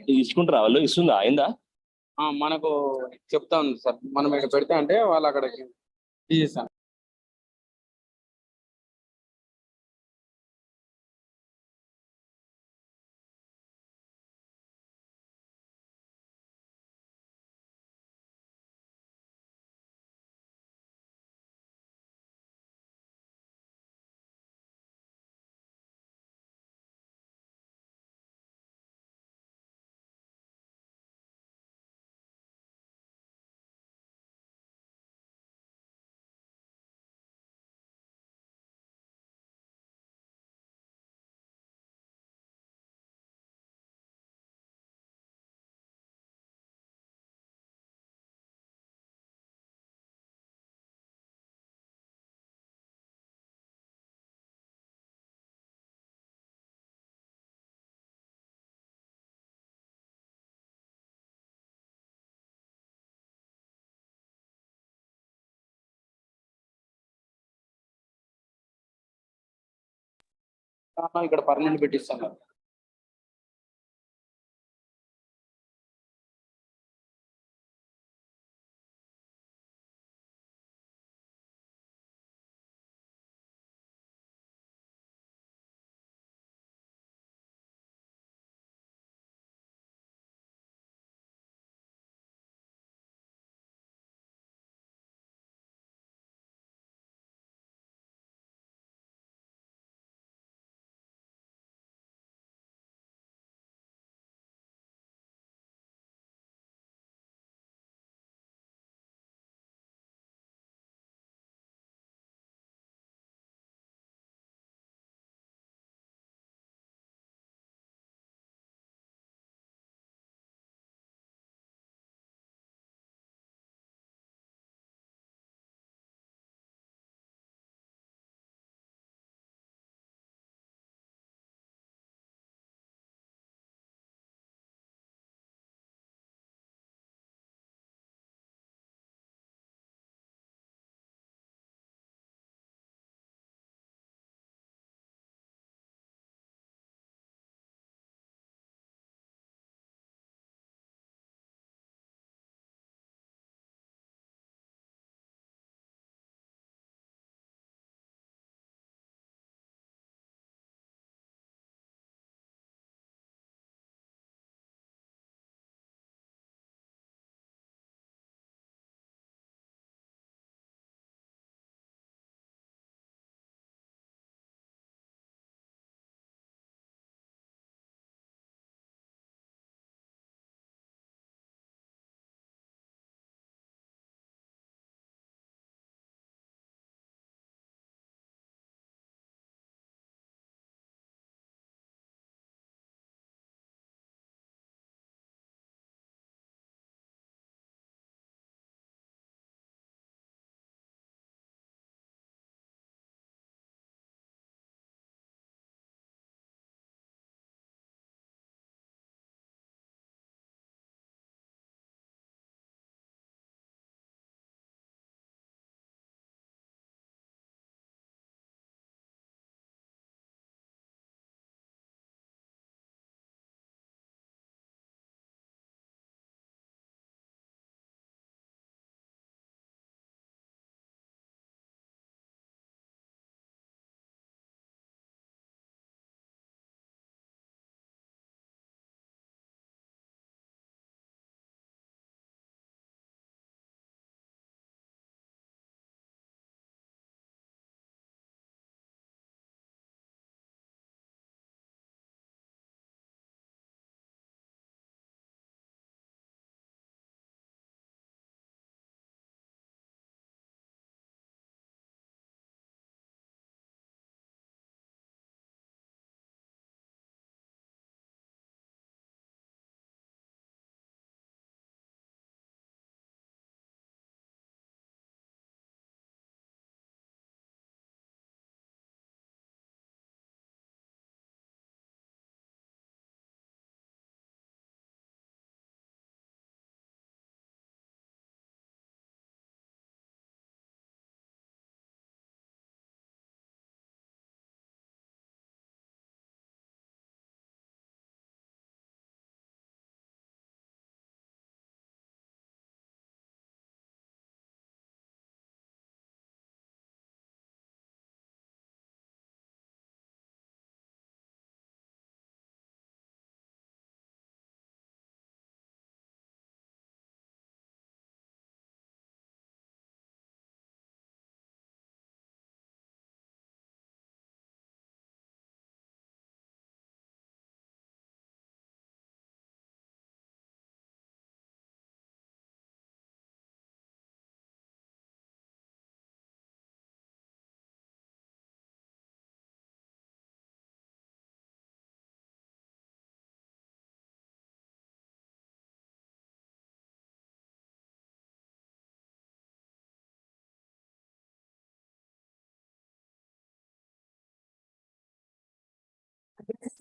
తీసుకుంటారా వాళ్ళు? ఇస్తుందా? అయిందా? మనకు చెప్తా ఉంది సార్, మనం ఇక్కడ పెడితే అంటే వాళ్ళు అక్కడికి తీసేస్తాం. ఇక్కడ పర్మనెంట్ పెట్టిస్తాను.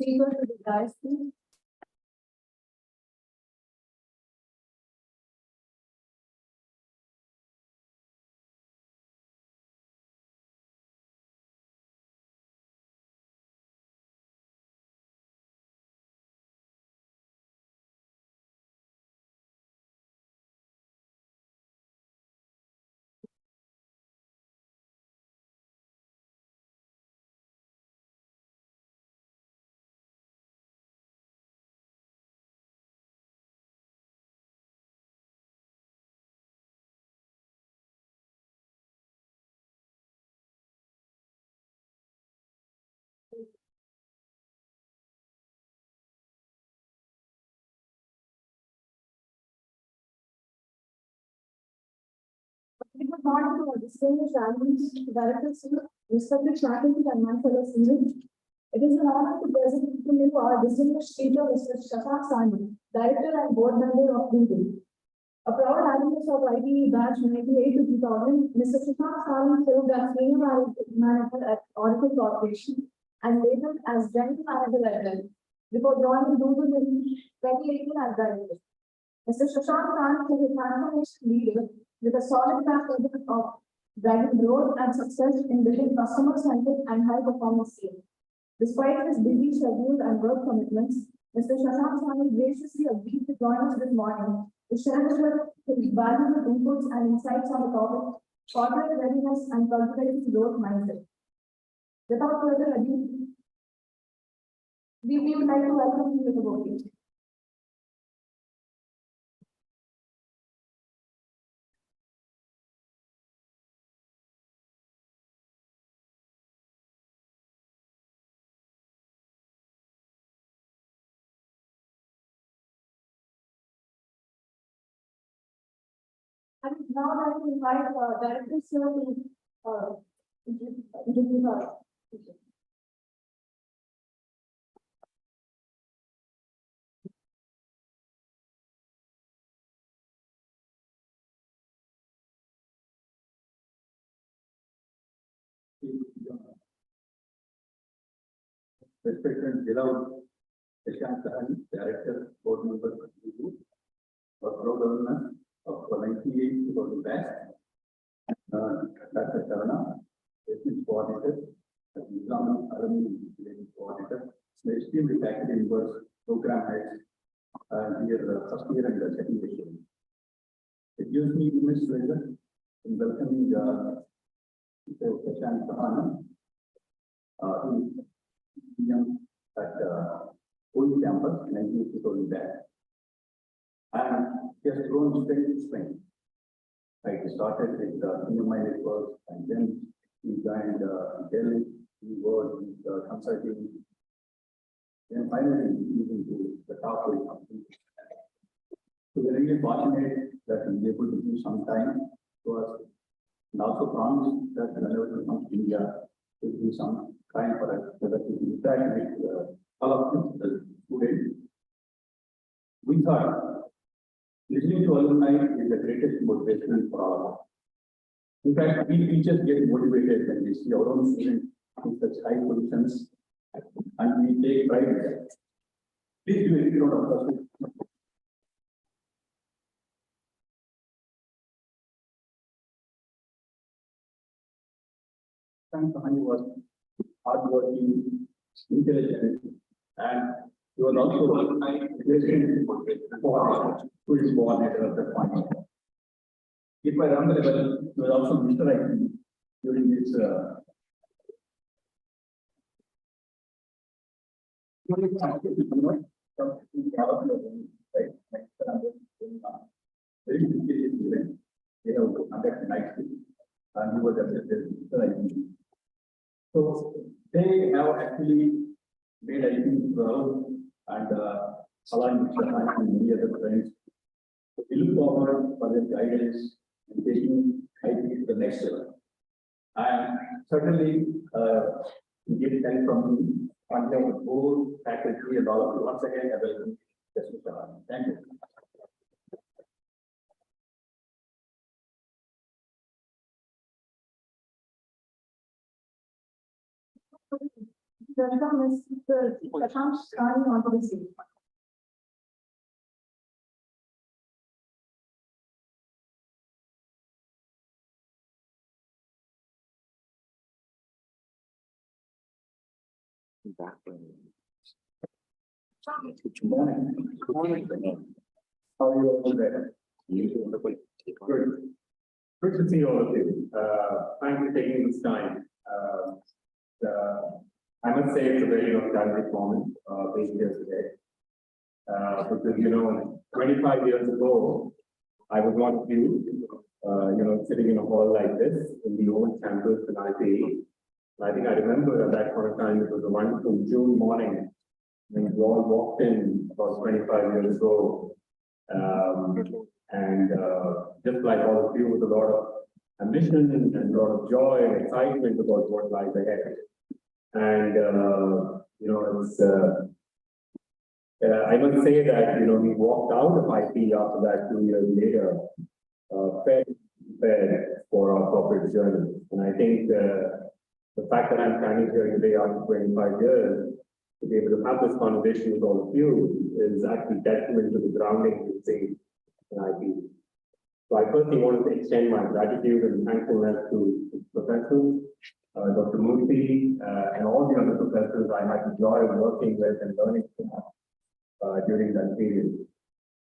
speaker to the dais, please. Good morning to our distinguished analysts, directors, respected faculty and my fellow students. It is an honor to present to you our distinguished speaker, Mr. Shashank Sahni, Director and Board Member of Readiness. A proud alumnus of IPE batch 98 to 2000, Mr. Shashank Sahni served as Senior Manager at Oracle Corporation and later as General Manager at Dell, before joining Google in 2018 as Director. Mr. Shashank Sahni is a transformation leader with a solid track record of driving growth and success in building customer-centric and high-performance teams. Despite his busy schedule and work commitments, Mr. Shashank Sahni graciously agreed to join us this morning to share with us his valuable inputs and insights on the topic corporate readiness and cultivating growth mindset. Without further ado, we would like to welcome you to the voting. I would now like to invite Director Sir to introduce our speaker. Respected beloved Shashank Sahni, Director, Board Member, for Pro-Governance of 98 to the best. Dr. Sharana, Business Coordinator, Islam Alumni Coordinator, esteemed faculty members, program heads, here first year and the second year. It gives me immense pleasure in welcoming Mr. Shashank Sahni at old campus, 19 back. And he has grown strength to strength. Like he started with EMI networks, and then he joined Dell, he worked with consulting, and finally he's into the top way company. So we're really fortunate that he's able to do some time to us, and also promise that whenever he comes to India, he will do some time for us, so that we can interact with all of you, the students. We thought listening to alumni is the greatest motivation for all of us. In fact, we teachers get motivated when we see our own students in such high positions, and we take pride in that. Please do a round of applause. Shashank Sahni was hardworking, intelligent, and he was also who is born at the point. If I remember well, he was also Mr. IT during his very prestigious event. They have conducted nicely, and he was accepted Mr. IT. So they have actually made IT proud and allowing Mr. Hyderabad and many other friends. So we look forward for their guidance in taking IT to the next level. And certainly, we get help from me on behalf of the board, faculty, and all of you. Once again, I welcome Mr. Hyderabad. Thank you. welcome Mr. Shashank Sahni onto the stage. Good morning. How are you all today? Good. Good to see all of you. Thanks for taking this time. I must say it's a very nostalgic moment being here today. Because 25 years ago, I was one of you, sitting in a hall like this in the old campus in IPE. I think I remember at that point of time, it was a wonderful June morning when we all walked in about 25 years ago. Just like all of you, with a lot of ambition and a lot of joy and excitement about what lies ahead. I must say that, we walked out of IPE after that 2 years later, prepared for our corporate journey. And I think the fact that I'm standing here today after 25 years, to be able to have this conversation with all of you is actually testament to the grounding we see in IPE. So I personally wanted to extend my gratitude and thankfulness to professors, Dr. Murthy, and all the other professors I had the joy of working with and learning from during that period.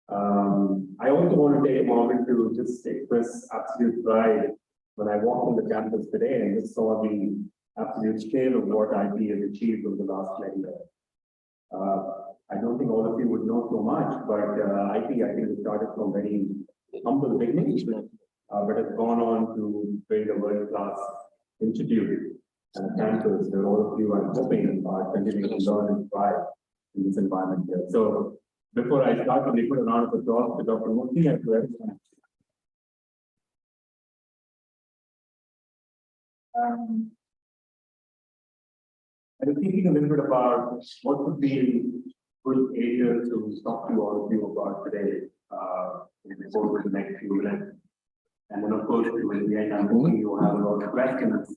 I also want to take a moment to just express absolute pride when I walked on the campus today and just saw the absolute scale of what IPE has achieved over the last many years. I don't think all of you would know so much, but IPE, I think, started from very humble beginnings, but has gone on to build a world-class institute and a campus where all of you are hoping are continuing to learn and thrive in this environment here. So before I start, let me put a round of applause to Dr. Murthy and to everyone. I was thinking a little bit about what would be good areas to talk to all of you about today over the next few minutes. And then, of course, at the end, I'm hoping you will have a lot of questions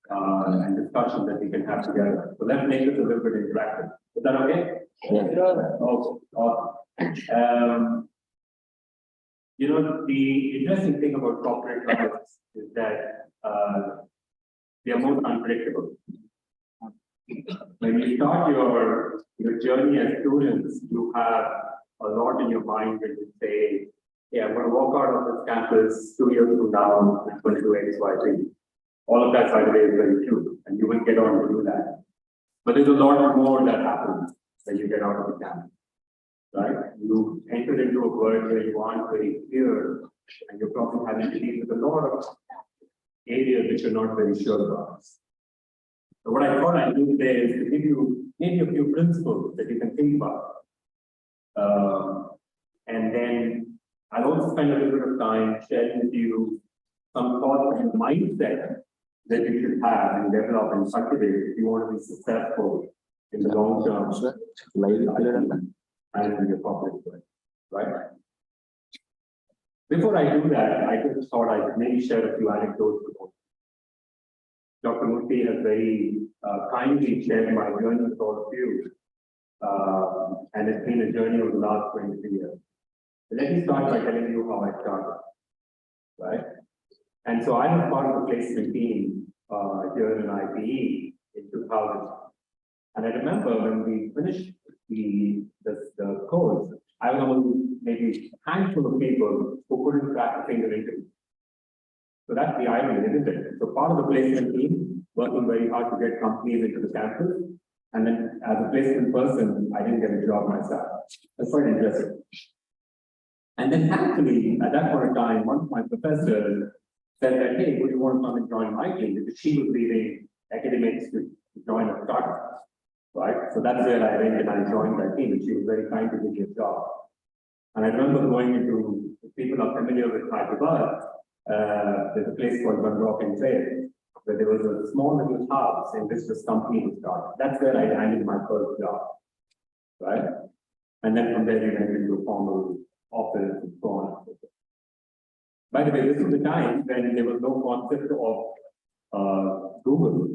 and discussions that we can have together. So let's make this a little bit interactive. Is that okay? Yeah. Awesome. The interesting thing about corporate lives is that they are more unpredictable. When you start your journey as students, you have a lot in your mind when you say, yeah, I'm going to walk out of this campus 2 years from now, I'm going to do X, Y, Z. All of that, by the way, is very true, and you will get on to do that. But there's a lot more that happens when you get out of the campus, right? You enter into a world where you aren't very clear, and you're probably having to deal with a lot of areas which you're not very sure about. So what I thought I'd do today is to give you maybe a few principles that you can think about. And then I'll also spend a little bit of time sharing with you some thoughts and mindset that you should have and develop and cultivate if you want to be successful in the long term and in your corporate work, right? Before I do that, I just thought I could maybe share a few anecdotes with you. Dr. Murthy has very kindly shared my journey with all of you. And it's been a journey over the last 23 years. Let me start by telling you how I started, right? And so I was part of the placement team here in IPE in 2000. And I remember when we finished the course, I was among maybe a handful of people who couldn't crack a single interview. So that's the irony, isn't it? So part of the placement team working very hard to get companies into the campus. And then as a placement person, I didn't get a job myself. That's quite interesting. And then thankfully, at that point in time, one of my professors said that, hey, would you want to come and join my team? Because she was leaving academics to join a startup, right? So that's where I went and I joined that team, and she was very kind to give me a job. And I remember going into, if people are familiar with Hyderabad, there's a place called Rock and Trail, where there was a small little house in which this company was started. That's where I landed my first job, right? And then from there, we went into a formal office and so on and so forth. By the way, this was the time when there was no concept of Google,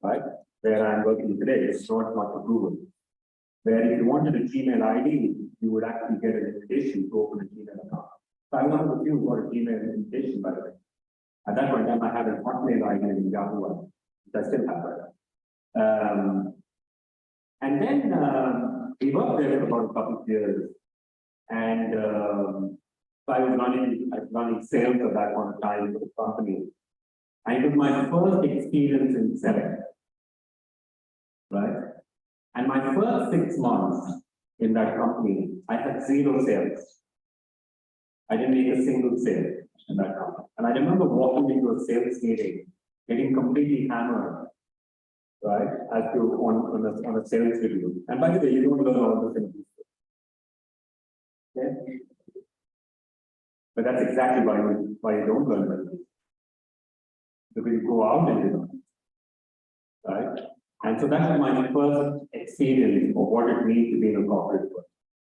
right? where I'm working today, it's not much approval. Where if you wanted a Gmail ID, you would actually get an invitation to open a Gmail account. So I one of the few who got a Gmail invitation, by the way. At that point in time, I had a Hotmail ID in Yahoo one, which I still have. And then we worked there for about a couple of years. And so I was running sales at that point of time for the company. And it was my first experience in selling, right? And my first 6 months in that company, I had 0 sales. I didn't make a single sale in that company. And I remember walking into a sales meeting, getting completely hammered, right, as to on a sales review. And by the way, you don't learn all this in a okay? But that's exactly why you don't learn it. Because you go out and you learn, right? And so that was my first experience of what it means to be in a corporate world.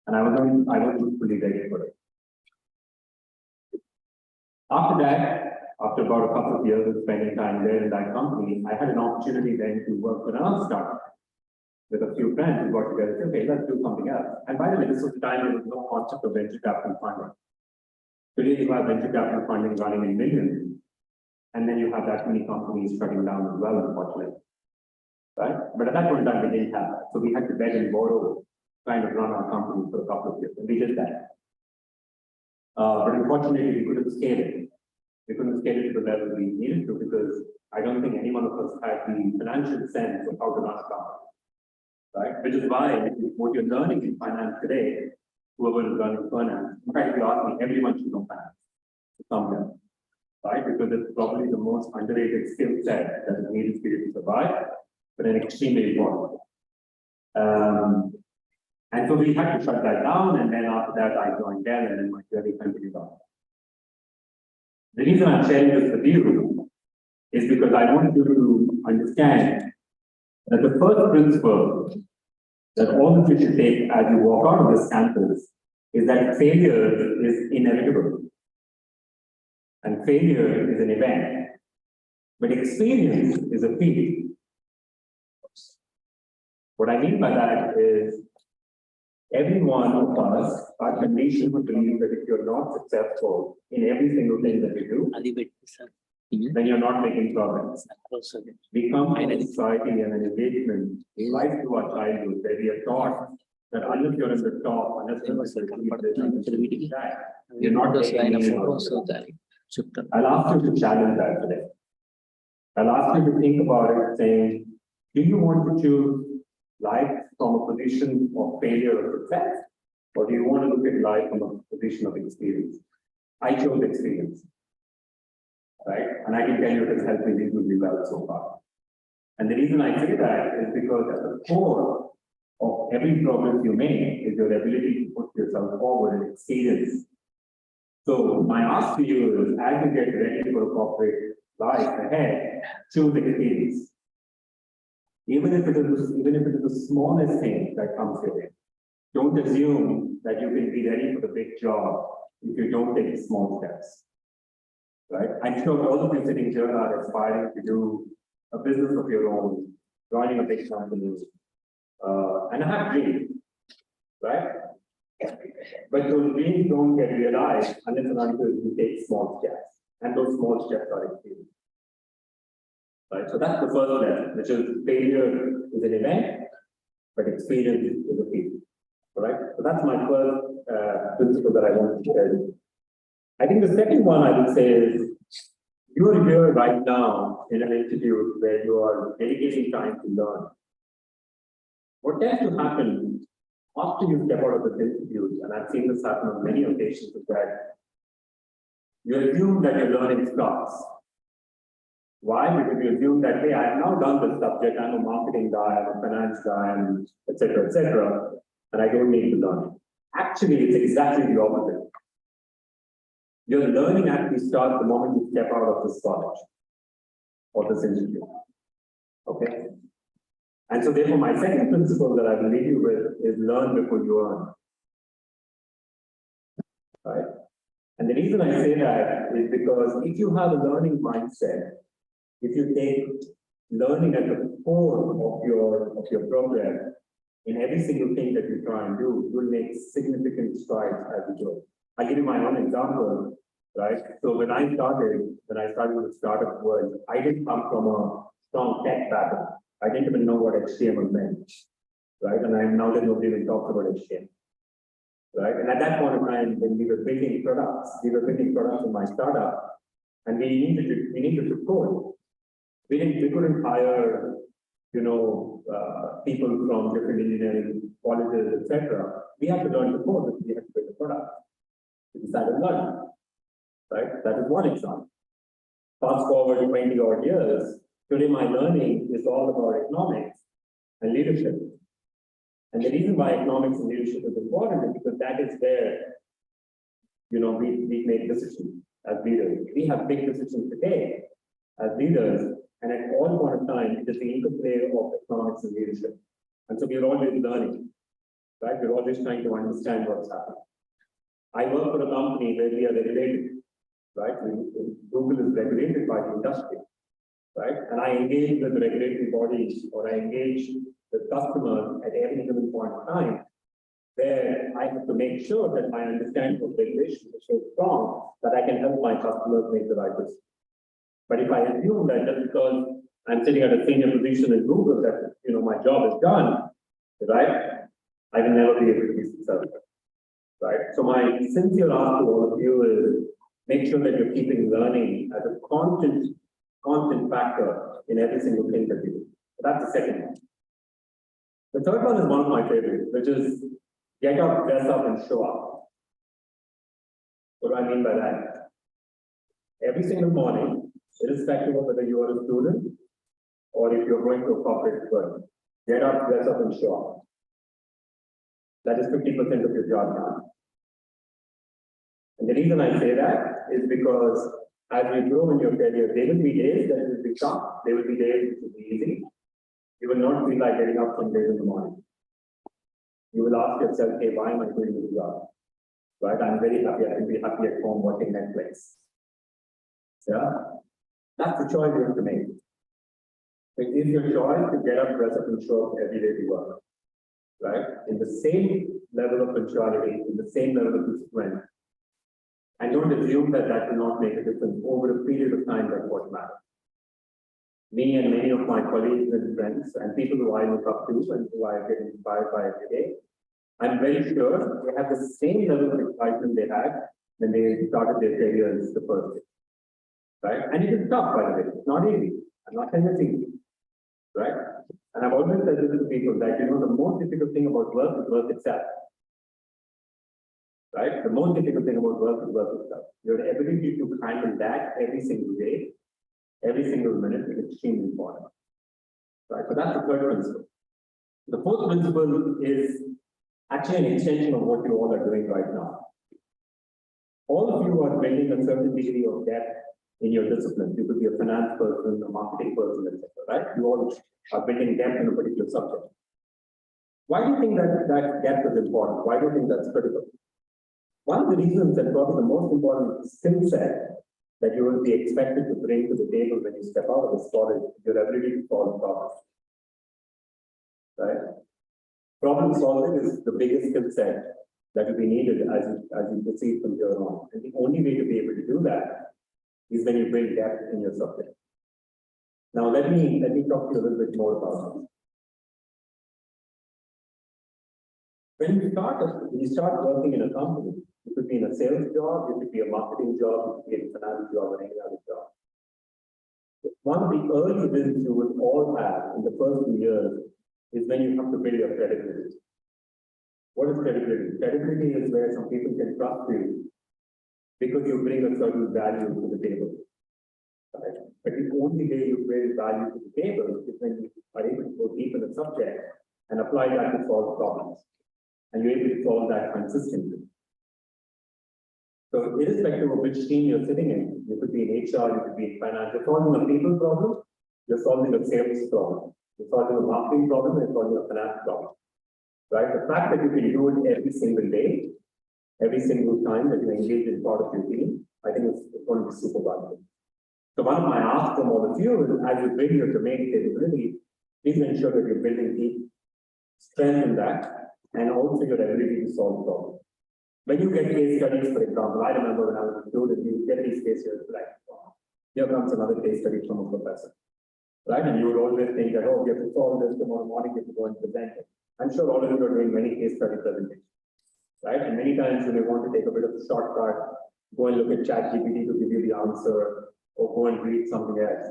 And I wasn't fully ready for it. After that, after about a couple of years of spending time there in that company, I had an opportunity then to work for another startup with a few friends who got together and said, okay, let's do something else. And by the way, this was the time there was no concept of venture capital funding. Today you have venture capital funding running in millions, and then you have that many companies shutting down as well, unfortunately. Right? But at that point in time, we didn't have that. So we had to beg and borrow, kind of run our company for a couple of years, and we did that. But unfortunately, we couldn't scale it. We couldn't scale it to the level we needed to because I don't think any one of us had the financial sense of how to run a company. Right? Which is why what you're learning in finance today, whoever is learning finance, in fact, if you ask me, everyone should know finance to some level. Right? Because it's probably the most underrated skill set that is needed for you to survive, but an extremely important. And so we had to shut that down, and then after that, I joined Dell, and then my journey continued on. The reason I'm sharing this with you is because I want you to understand that the first principle that all of you should take as you walk out of this campus is that failure is inevitable. And failure is an event. But experience is a feeling. What I mean by that is every one of us are conditioned to believe that if you're not successful in every single thing that you do, then you're not making progress. We come from a society and an engagement right through our childhood where we are taught that unless you're in the top, unless you're not taking any. I'll ask you to challenge that today. I'll ask you to think about it saying, do you want to choose life from a position of failure or success? Or do you want to look at life from a position of experience? I chose experience. Right? And I can tell you it has helped me reasonably well so far. And the reason I say that is because at the core of every progress you make is your ability to put yourself forward and experience. So my ask to you is, as you get ready for a corporate life ahead, choose experience. Even if it is the smallest thing that comes your way. Don't assume that you can be ready for the big job if you don't take small steps. Right? I'm sure all of you sitting here are aspiring to do a business of your own, joining a big company, and I have dreams, right? But those dreams don't get realized unless and until you take small steps, and those small steps are experience. Right? So that's the first lesson, which is failure is an event, but experience is a field. Right? So that's my first principle that I want to share with you. I think the second one I would say is, you are here right now in an institute where you are dedicating time to learn. What tends to happen after you step out of this institute, and I've seen this happen on many occasions, is that you assume that your learning stops. Why? Because you assume that, hey, I have now done this subject, I'm a marketing guy, I'm a finance guy, and etc., and I don't need to learn. Actually, it's exactly the opposite. Your learning actually starts the moment you step out of this college or this institute. Okay? And so therefore, my second principle that I will leave you with is learn before you earn. Right? And the reason I say that is because if you have a learning mindset, if you take learning at the core of your program in every single thing that you try and do, you will make significant strides as you go. I'll give you my own example, right? So when I started with the startup world, I didn't come from a strong tech background. I didn't even know what HTML meant, right? And I now that nobody even talks about HTML, right? And at that point in time, when we were building products in my startup, and we needed to code. We couldn't hire, people from different engineering colleges, etc. We had to learn the code, because we had to build a product. We decided to learn, right? That is one example. Fast forward 20 odd years, today my learning is all about economics and leadership. And the reason why economics and leadership is important is because that is where, we make decisions as leaders. We have big decisions today as leaders, and at all point of time, it is the interplay of economics and leadership. And so we're always learning, right? We're always trying to understand what's happening. I work for a company where we are regulated, right? Google is regulated by the industry, right? And I engage with regulatory bodies, or I engage with customers at every given point of time, where I have to make sure that my understanding of regulation is so strong that I can help my customers make the right decision. But if I assume that just because I'm sitting at a senior position in Google that my job is done, right? I will never be able to be successful. Right. So my sincere ask to all of you is make sure that you're keeping learning as a constant factor in every single thing that you do. So that's the second one. The third one is one of my favorites, which is get up, dress up, and show up. What do I mean by that? Every single morning, irrespective of whether you are a student or if you're going to a corporate world, get up, dress up, and show up. That is 50% of your job now. And the reason I say that is because as you grow in your career, there will be days that will be tough. There will be days which will be easy. You will not feel like getting up some days in the morning. You will ask yourself, hey, why am I doing this job? Right? I'm very happy. I can be happy at home watching Netflix. Yeah? That's the choice you have to make. It is your choice to get up, dress up, and show up every day to work. Right? In the same level of punctuality, in the same level of discipline. And don't assume that that will not make a difference over a period of time. That's what matters. Me and many of my colleagues and friends and people who I look up to and who I get inspired by every day, I'm very sure they have the same level of excitement they had when they started their careers the first day. Right? And it is tough, by the way. It's not easy. I'm not saying it's easy. Right? And I've always said this to people that, the most difficult thing about work is work itself. Right? The most difficult thing about work is work itself. Your ability to handle that every single day, every single minute is extremely important. Right? So that's the third principle. The fourth principle is actually an extension of what you all are doing right now. All of you are building a certain degree of depth in your discipline. You could be a finance person, a marketing person, etc. Right? You all are building depth in a particular subject. Why do you think that depth is important? Why do you think that's critical? One of the reasons, and probably the most important skill set that you will be expected to bring to the table when you step out of this college is your ability to solve problems. Right? Problem solving is the biggest skill set that will be needed as you proceed from here on. And the only way to be able to do that is when you bring depth in your subject. Now let me talk to you a little bit more about it. When you start working in a company, it could be in a sales job, it could be a marketing job, it could be a finance job, or any other job. One of the early wins you will all have in the first few years is when you have to build your credibility. What is credibility? Credibility is where some people can trust you because you bring a certain value to the table. Right? But the only way you bring value to the table is when you are able to go deep in the subject and apply that to solve problems. And you're able to solve that consistently. So irrespective of which team you're sitting in, you could be in HR, you could be in finance, you're solving a people problem, you're solving a sales problem, you're solving a marketing problem, you're solving a finance problem. Right? The fact that you can do it every single day, every single time that you engage in part of your team, I think it's going to be super valuable. So one of my asks from all of you is, as you build your domain capability, please ensure that you're building deep strength in that, and also your ability to solve problems. When you get case studies, for example, I remember when I was a student, you get these case studies like, oh, here comes another case study from a professor, right? And you would always think that, oh, we have to solve this tomorrow morning if you go and present it. I'm sure all of you are doing many case study presentations, right? And many times you may want to take a bit of a shortcut, go and look at ChatGPT to give you the answer, or go and read something else.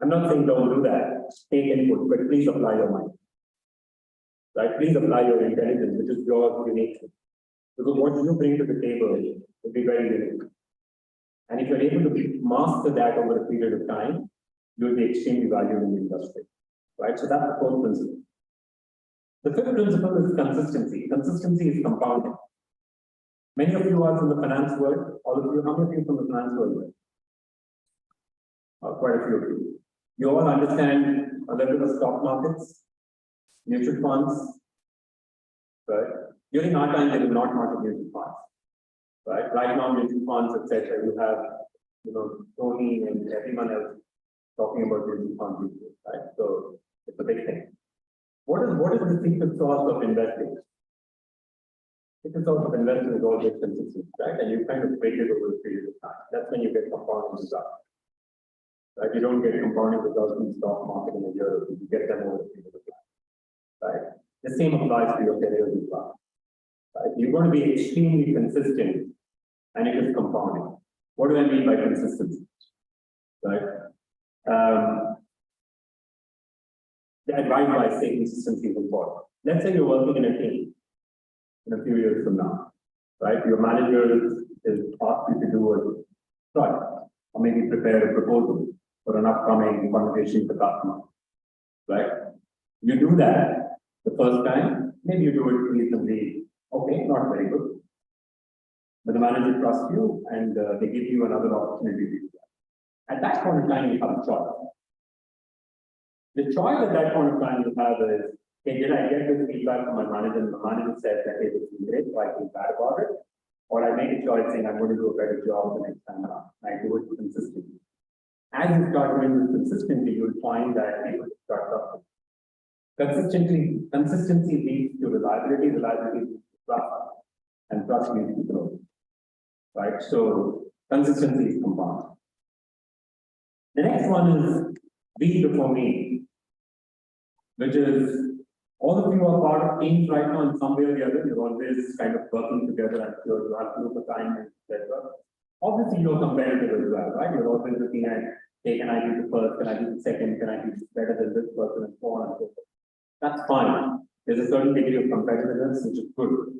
I'm not saying don't do that, take input, but please apply your mind. Right? Please apply your intelligence, which is your unique. Because what you bring to the table will be very unique. And if you're able to master that over a period of time, you'll be extremely valued in the industry. Right? So that's the fourth principle. The fifth principle is consistency. Consistency is compounding. Many of you are from the finance world. All of you, how many of you from the finance world? Quite a few of you. You all understand a little bit of stock markets, mutual funds, right? During our time, there was not much of mutual funds, right? Right now, mutual funds, etc. You have, Tony and everyone else talking about mutual funds, right? So it's a big thing. What is the secret sauce of investing? The secret sauce of investing is always consistency, right? And you kind of break it over a period of time. That's when you get compounding results. Right? You don't get compounding results in the stock market in a year or two. You get them over a period of time. Right? The same applies to your career as well. Right? You're going to be extremely consistent, and it is compounding. What do I mean by consistency? Right? The advice I say consistency is important. Let's say you're working in a team in a few years from now. Right? Your manager is asked you to do a project, or maybe prepare a proposal for an upcoming conversation with the customer. Right? You do that the first time, maybe you do it reasonably okay, not very good. But the manager trusts you and they give you another opportunity to do that. At that point in time, you have a choice. The choice at that point in time you have is, hey, did I get this feedback from my manager and the manager says that hey, this is great, so I feel bad about it? Or I make a choice saying I'm going to do a better job the next time around. I do it consistently. As you start doing this consistently, you'll find that people start trusting. Consistency leads to reliability, reliability leads to trust, and trust leads to growth. Right? So consistency is compound. The next one is be before me, which is all of you are part of teams right now in some way or the other. You're always kind of working together and you have group assignments, etc. Obviously, you're competitive as well, right? You're always looking at, hey, can I do the first? Can I do the second? Can I do better than this person? And so on and so forth. That's fine. There's a certain degree of competitiveness, which is good.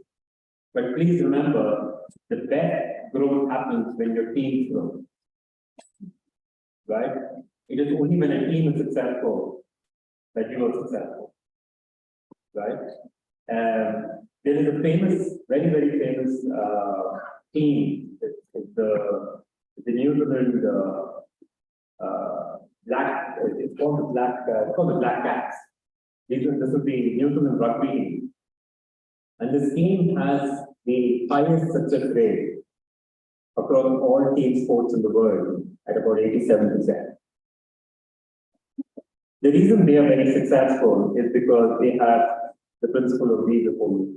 But please remember, the best growth happens when your team grows. Right? It is only when a team is successful that you are successful. Right? There is a famous, very, very famous team. It's the New Zealand black. It's called the Black Cats. This is the New Zealand rugby team, and this team has the highest success rate across all team sports in the world at about 87%. The reason they are very successful is because they have the principle of be before me.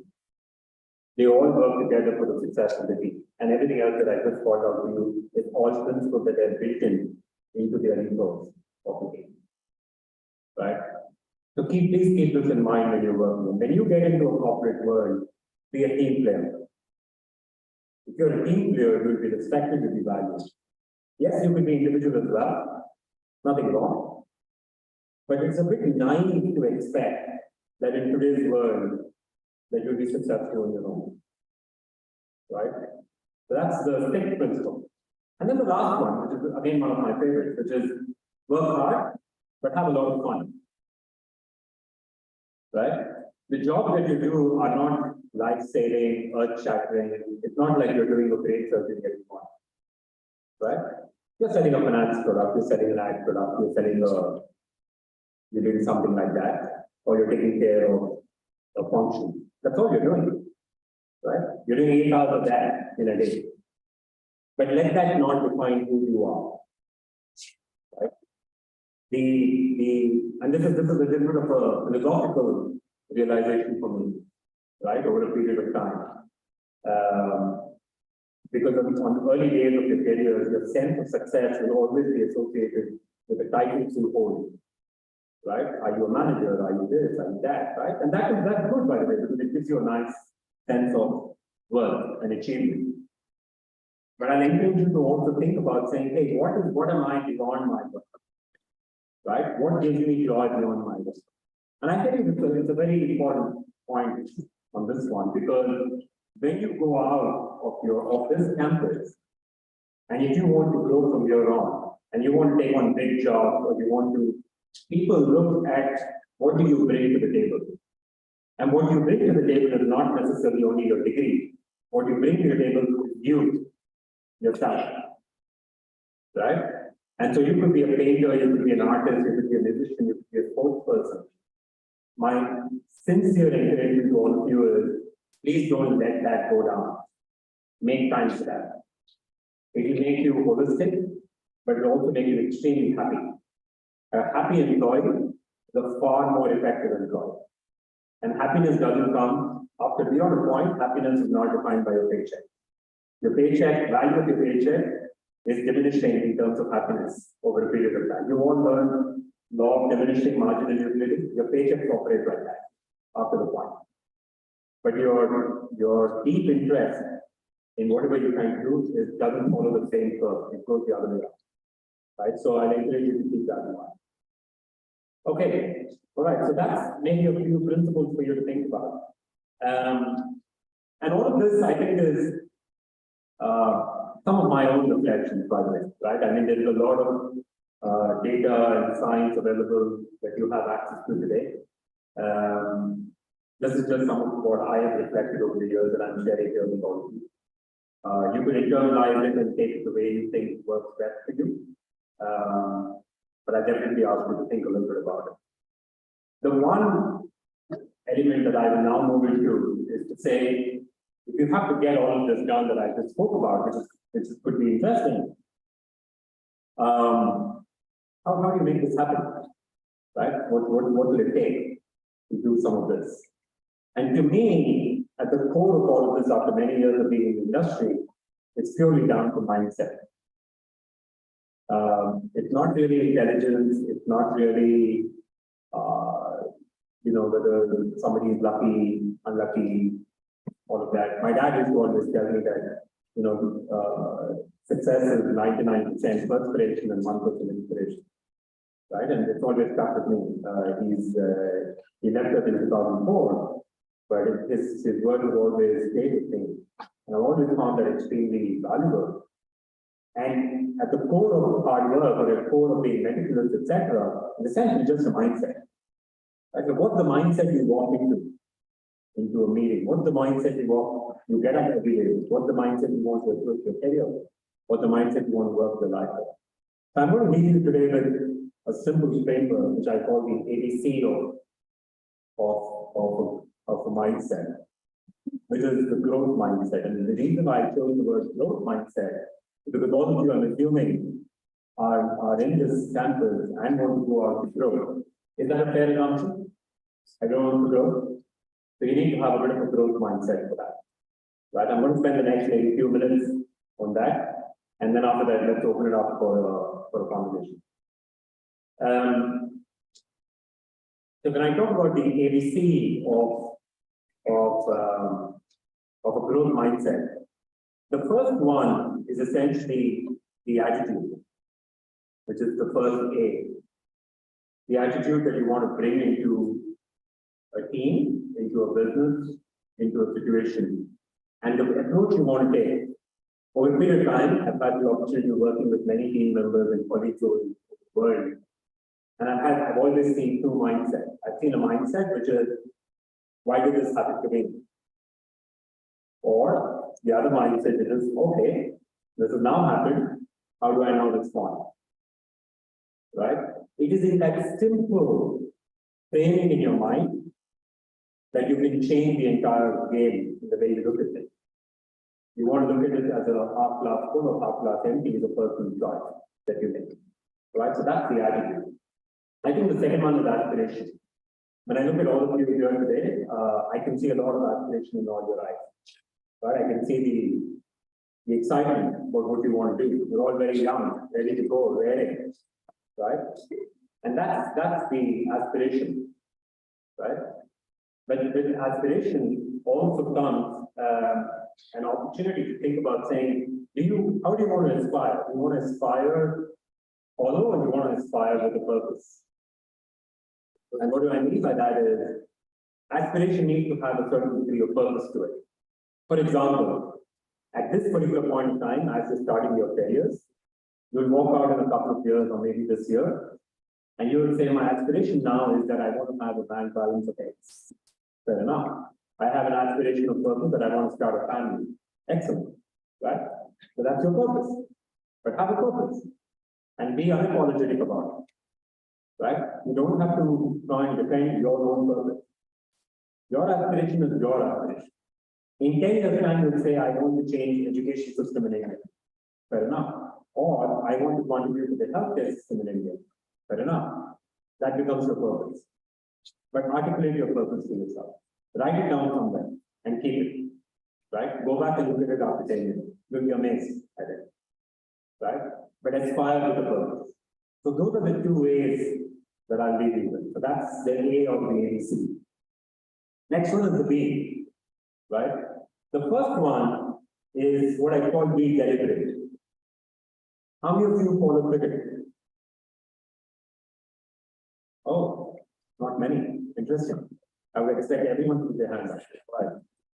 They all work together for the success of the team, and everything else that I just called out to you is all principles that are built into their ethos of the team. Right? So please keep this in mind when you're working. When you get into a corporate world, be a team player. If you're a team player, you'll be respected, you'll be valued. Yes, you can be individual as well, nothing wrong. But it's a bit naive to expect that in today's world, that you'll be successful on your own. Right? So that's the sixth principle. And then the last one, which is again one of my favorites, which is work hard, but have a lot of fun. Right? The jobs that you do are not life-saving, earth-shattering. It's not like you're doing a great surgery every morning. Right? You're selling a finance product, you're selling an ad product, you're doing something like that, or you're taking care of a function. That's all you're doing. Right? You're doing 8 hours of that in a day. But let that not define who you are. and this is a little bit of a philosophical realization for me, right, over a period of time. Because on the early days of your career, your sense of success will always be associated with the titles you hold, right? Are you a manager? Are you this? Are you that? Right? And that's good, by the way, because it gives you a nice sense of worth and achievement. But I'll encourage you to also think about saying, hey, what am I beyond my work? Right? What gives me joy beyond my work? And I think it's a very important point on this one, because when you go out of this campus, and if you want to grow from here on, and you want to take on big jobs, or you want to, people look at what do you bring to the table. And what you bring to the table is not necessarily only your degree. What you bring to the table is you, yourself, right? And so you could be a painter, you could be an artist, you could be a musician, you could be a sports person. My sincere encouragement to all of you is, please don't let that go down. Make time for that. It will make you holistic, but it will also make you extremely happy. A happy employee is a far more effective employee. And happiness doesn't come after beyond a point. Happiness is not defined by your paycheck. Your paycheck, value of your paycheck is diminishing in terms of happiness over a period of time. You won't learn law of diminishing marginal utility. Your paychecks operate like that after the point. But your deep interest in whatever you're trying to do doesn't follow the same curve. It goes the other way around. Right? So I encourage you to keep that in mind. Okay, all right. So that's maybe a few principles for you to think about. And all of this, I think, is some of my own reflections, by the way, right? I mean, there's a lot of data and science available that you have access to today. This is just some of what I have reflected over the years that I'm sharing here with all of you. You could internalize it and take it the way you think works best for you. But I definitely ask you to think a little bit about it. The one element that I will now move into is to say, if you have to get all of this done that I just spoke about, which could be interesting, how do you make this happen? Right? What will it take to do some of this? And to me, at the core of all of this, after many years of being in the industry, it's purely down to mindset. It's not really intelligence. It's not really, whether somebody is lucky, unlucky, all of that. My dad used to always tell me that, success is 99% perspiration and 1% inspiration, right? And it's always stuck with me. He left us in 2004, but his word was always stay with me. And I've always found that extremely valuable. And at the core of hard work, or at the core of being meticulous, etc., is essentially just a mindset. Right? So what's the mindset you walk into a meeting? What's the mindset you get up every day? What's the mindset you want to approach your career with? What's the mindset you want to work your life with? So I'm going to leave you today with a simple framework, which I call the ABC of a mindset, which is the growth mindset. And the reason why I chose the word growth mindset is because all of you, I'm assuming, are in this campus and want to go out to grow. Is that a fair assumption? I don't want to grow. So you need to have a bit of a growth mindset for that. Right? I'm going to spend the next maybe few minutes on that. And then after that, let's open it up for a conversation. So when I talk about the ABC of a growth mindset, the first one is essentially the attitude, which is the first A. The attitude that you want to bring into a team, into a business, into a situation, and the approach you want to take. Over a period of time, I've had the opportunity of working with many team members and colleagues over the world. And I've always seen two mindsets. I've seen a mindset which is, why did this happen to me? Or the other mindset is, okay, this has now happened. How do I now respond? Right? It is in that simple framing in your mind that you can change the entire game in the way you look at it. You want to look at it as a half glass full or half glass empty is a personal choice that you make. Right? So that's the attitude. I think the second one is aspiration. When I look at all of you here today, I can see a lot of aspiration in all your eyes. Right? I can see the excitement about what you want to do. You're all very young, ready to go, ready, right? And that's the aspiration, right? But with aspiration also comes an opportunity to think about saying, how do you want to inspire? Do you want to inspire follow, or do you want to inspire with a purpose? And what do I mean by that is, aspiration needs to have a certain degree of purpose to it. For example, at this particular point in time, as you're starting your careers, you'll walk out in a couple of years or maybe this year, and you will say, my aspiration now is that I want to have a bank balance of X. Fair enough. I have an aspiration of purpose that I want to start a family. Excellent, right? So that's your purpose. But have a purpose and be unapologetic about it, right? You don't have to try and defend your own purpose. Your aspiration is your aspiration. In 10 years' time, you'll say, I want to change the education system in India. Fair enough. Or I want to contribute to the healthcare system in India. Fair enough. That becomes your purpose. But articulate your purpose to yourself. Write it down somewhere and keep it. Right? Go back and look at it after 10 years. You'll be amazed at it. Right? But aspire with a purpose. So those are the two ways that I'll leave you with. So that's the A of the ABC. Next one is the B. Right? The first one is what I call be deliberate. How many of you follow cricket? Oh, not many. Interesting. I would expect everyone to put their hands up. Right.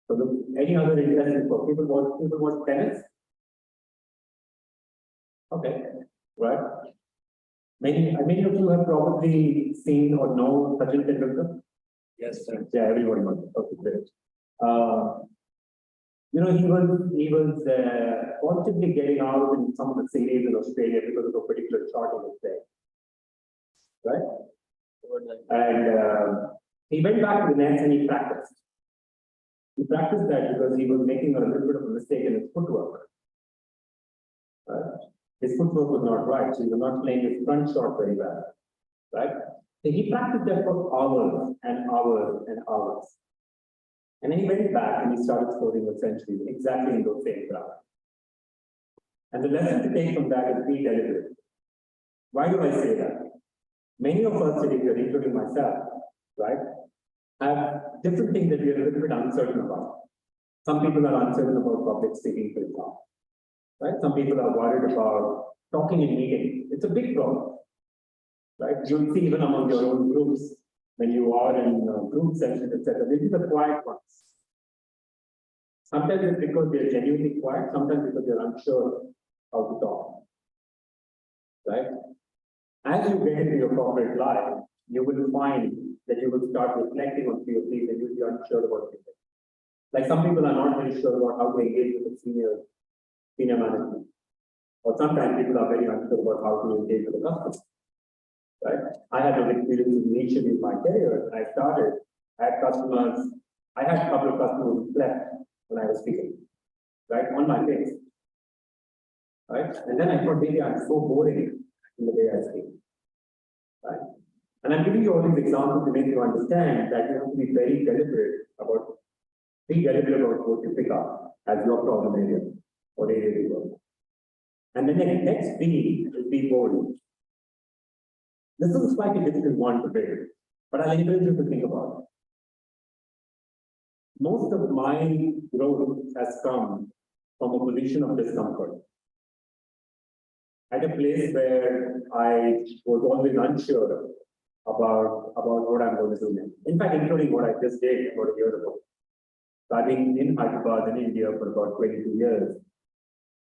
So look, any other interesting for people watch tennis? Okay, right. Many of you have probably seen or know Sachin Tendulkar. Yes, sir. Yeah, everybody knows. Okay, great. You know, he was constantly getting out in some of the series in Australia because of a particular shot he was there. Right? And he went back to the nets and he practiced. He practiced that because he was making a little bit of a mistake in his footwork. Right? His footwork was not right, so he was not playing his front shot very well. Right? So he practiced that for hours and hours and hours. And then he went back and he started scoring a century exactly in those same ground. And the lesson to take from that is be deliberate. Why do I say that? Many of us sitting here, including myself, right, have different things that we are a little bit uncertain about. Some people are uncertain about public speaking, for example. Right? Some people are worried about talking in meetings. It's a big problem. Right? You'll see even among your own groups, when you are in group sessions, etc. These are the quiet ones. Sometimes it's because they're genuinely quiet, sometimes because they're unsure how to talk. Right? As you get into your corporate life, you will find that you will start reflecting on few of these and you'll be unsure about things. Like some people are not very sure about how to engage with the senior management. Or sometimes people are very unsure about how to engage with the customer. Right? I had those experiences initially in my career. I had a couple of customers who slept when I was speaking, right, on my face. Right? And then I thought, maybe I'm so boring in the way I speak. Right? And I'm giving you all these examples to make you understand that you have to be very deliberate about what you pick up as your problem area or area you work. And then the next B is be bold. This is a slightly difficult one to build, but I'll encourage you to think about it. Most of my growth has come from a position of discomfort. At a place where I was always unsure about what I'm going to do next. In fact, including what I just did about a year ago. So I've been in Hyderabad in India for about 22 years.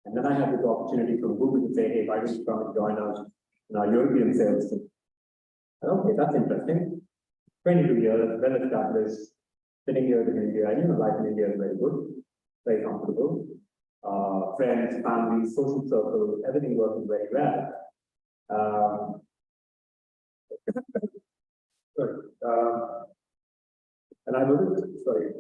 And then I had this opportunity from Google to say, hey, why don't you come and join us in our European sales team? Okay, that's interesting. 22 years, well established, sitting here in India. I know life in India is very good, very comfortable. Friends, family, social circle, everything working very well. And I was, sorry.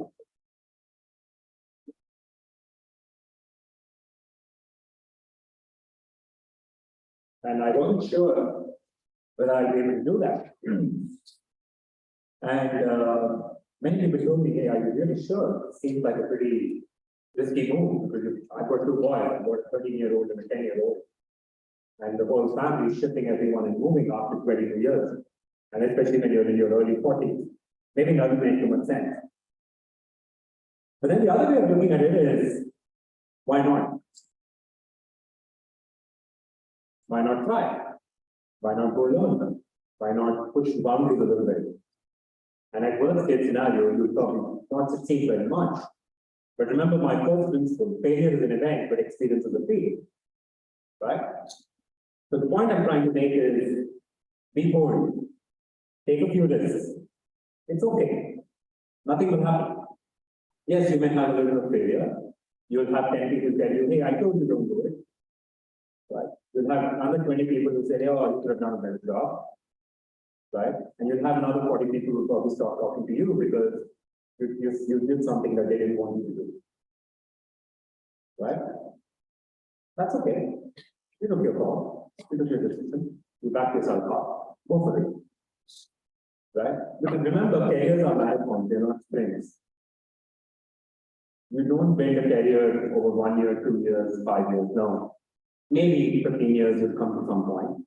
And I wasn't sure whether I'll be able to do that. And many people told me, hey, are you really sure? It seems like a pretty risky move because I've got two boys, I've got a 13-year-old and a 10-year-old. And the whole family is shifting everyone and moving after 22 years. And especially when you're in your early 40s, maybe it doesn't make too much sense. But then the other way of looking at it is, why not? Why not try? Why not go learn? Why not push the boundaries a little bit? And at worst case scenario, you'll probably not succeed very much. But remember my first principle, failure is an event, but experience is a field. Right? So the point I'm trying to make is, be bold, take a few risks. It's okay. Nothing will happen. Yes, you may have a little bit of failure. You'll have 10 people tell you, hey, I told you don't do it. Right? You'll have another 20 people who say, oh, you could have done a better job. Right? And you'll have another 40 people who probably stop talking to you because you did something that they didn't want you to do. Right? That's okay. You took your call. You took your decision. You back yourself up. Go for it. Right? Because remember, careers are marathons, they're not sprints. You don't build a career over 1 year, 2 years, 5 years. No. Maybe 15 years will come to some point.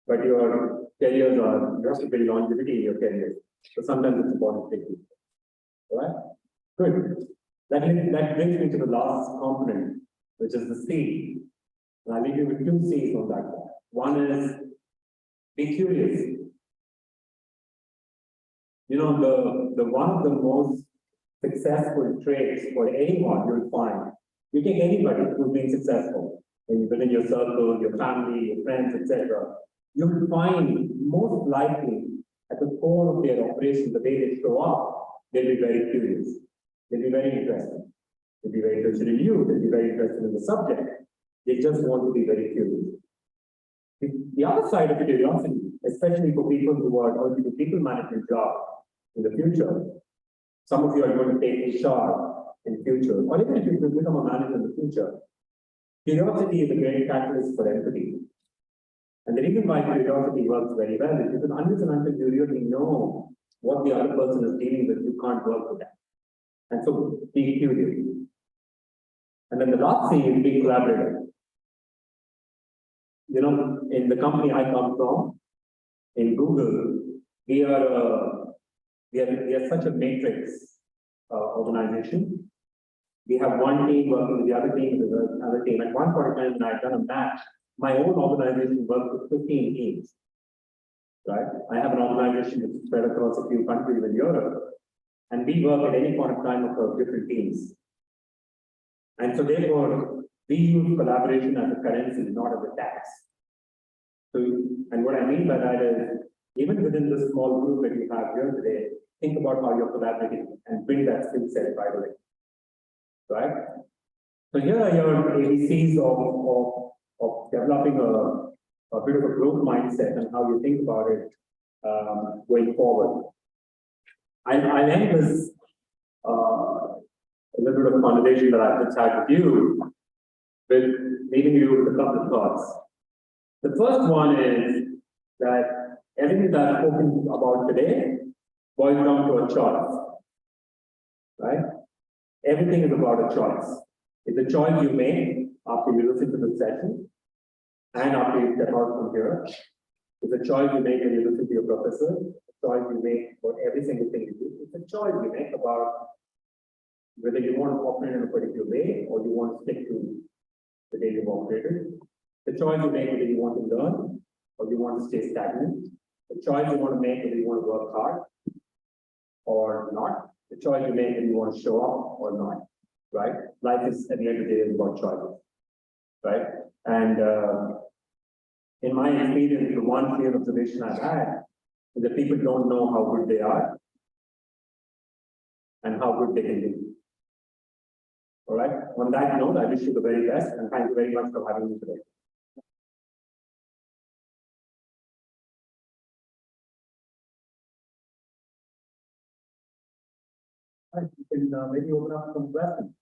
But your careers are, you have to build longevity in your career. So sometimes it's important to take it. All right? Good. That brings me to the last component, which is the C. And I'll leave you with 2 C's on that. One is be curious. You know, the one of the most successful traits for anyone you'll find, you take anybody who's been successful within your circle, your family, your friends, etc. You'll find most likely at the core of their operation, the way they show up, they'll be very curious. They'll be very interested. They'll be very interested in you. They'll be very interested in the subject. They just want to be very curious. The other side of curiosity, especially for people who are going to do people management job in the future, some of you are going to take HR in the future, or even if you become a manager in the future, curiosity is a great catalyst for empathy. And the reason why curiosity works very well is because unless and until you really know what the other person is dealing with, you can't work with that. And so be curious. And then the last thing is be collaborative. You know, in the company I come from, in Google, we are such a matrix organization. We have one team working with the other team, with another team. At one point in time, when I've done a match, my own organization works with 15 teams. Right? I have an organization which is spread across a few countries in Europe, and we work at any point of time across different teams. And so therefore, we use collaboration as a currency, not as a tax. So, and what I mean by that is, even within this small group that you have here today, think about how you're collaborating and build that skill set right away. Right? So here are your ABCs of developing a bit of a growth mindset and how you think about it going forward. I'll end this a little bit of a conversation that I've just had with you, with leaving you with a couple of thoughts. The first one is that everything that I've spoken about today boils down to a choice. Right? Everything is about a choice. It's a choice you make after you listen to the session and after you step out from here. It's a choice you make when you listen to your professor, a choice you make for every single thing you do. It's a choice you make about whether you want to operate in a particular way or you want to stick to the way you've operated. The choice you make whether you want to learn or you want to stay stagnant. The choice you want to make whether you want to work hard or not. The choice you make whether you want to show up or not. Right? Life is, at the end of the day, is about choices. Right? And in my experience, the one clear observation I've had is that people don't know how good they are and how good they can be. All right. On that note, I wish you the very best and thank you very much for having me today. Right, you can maybe open up some questions.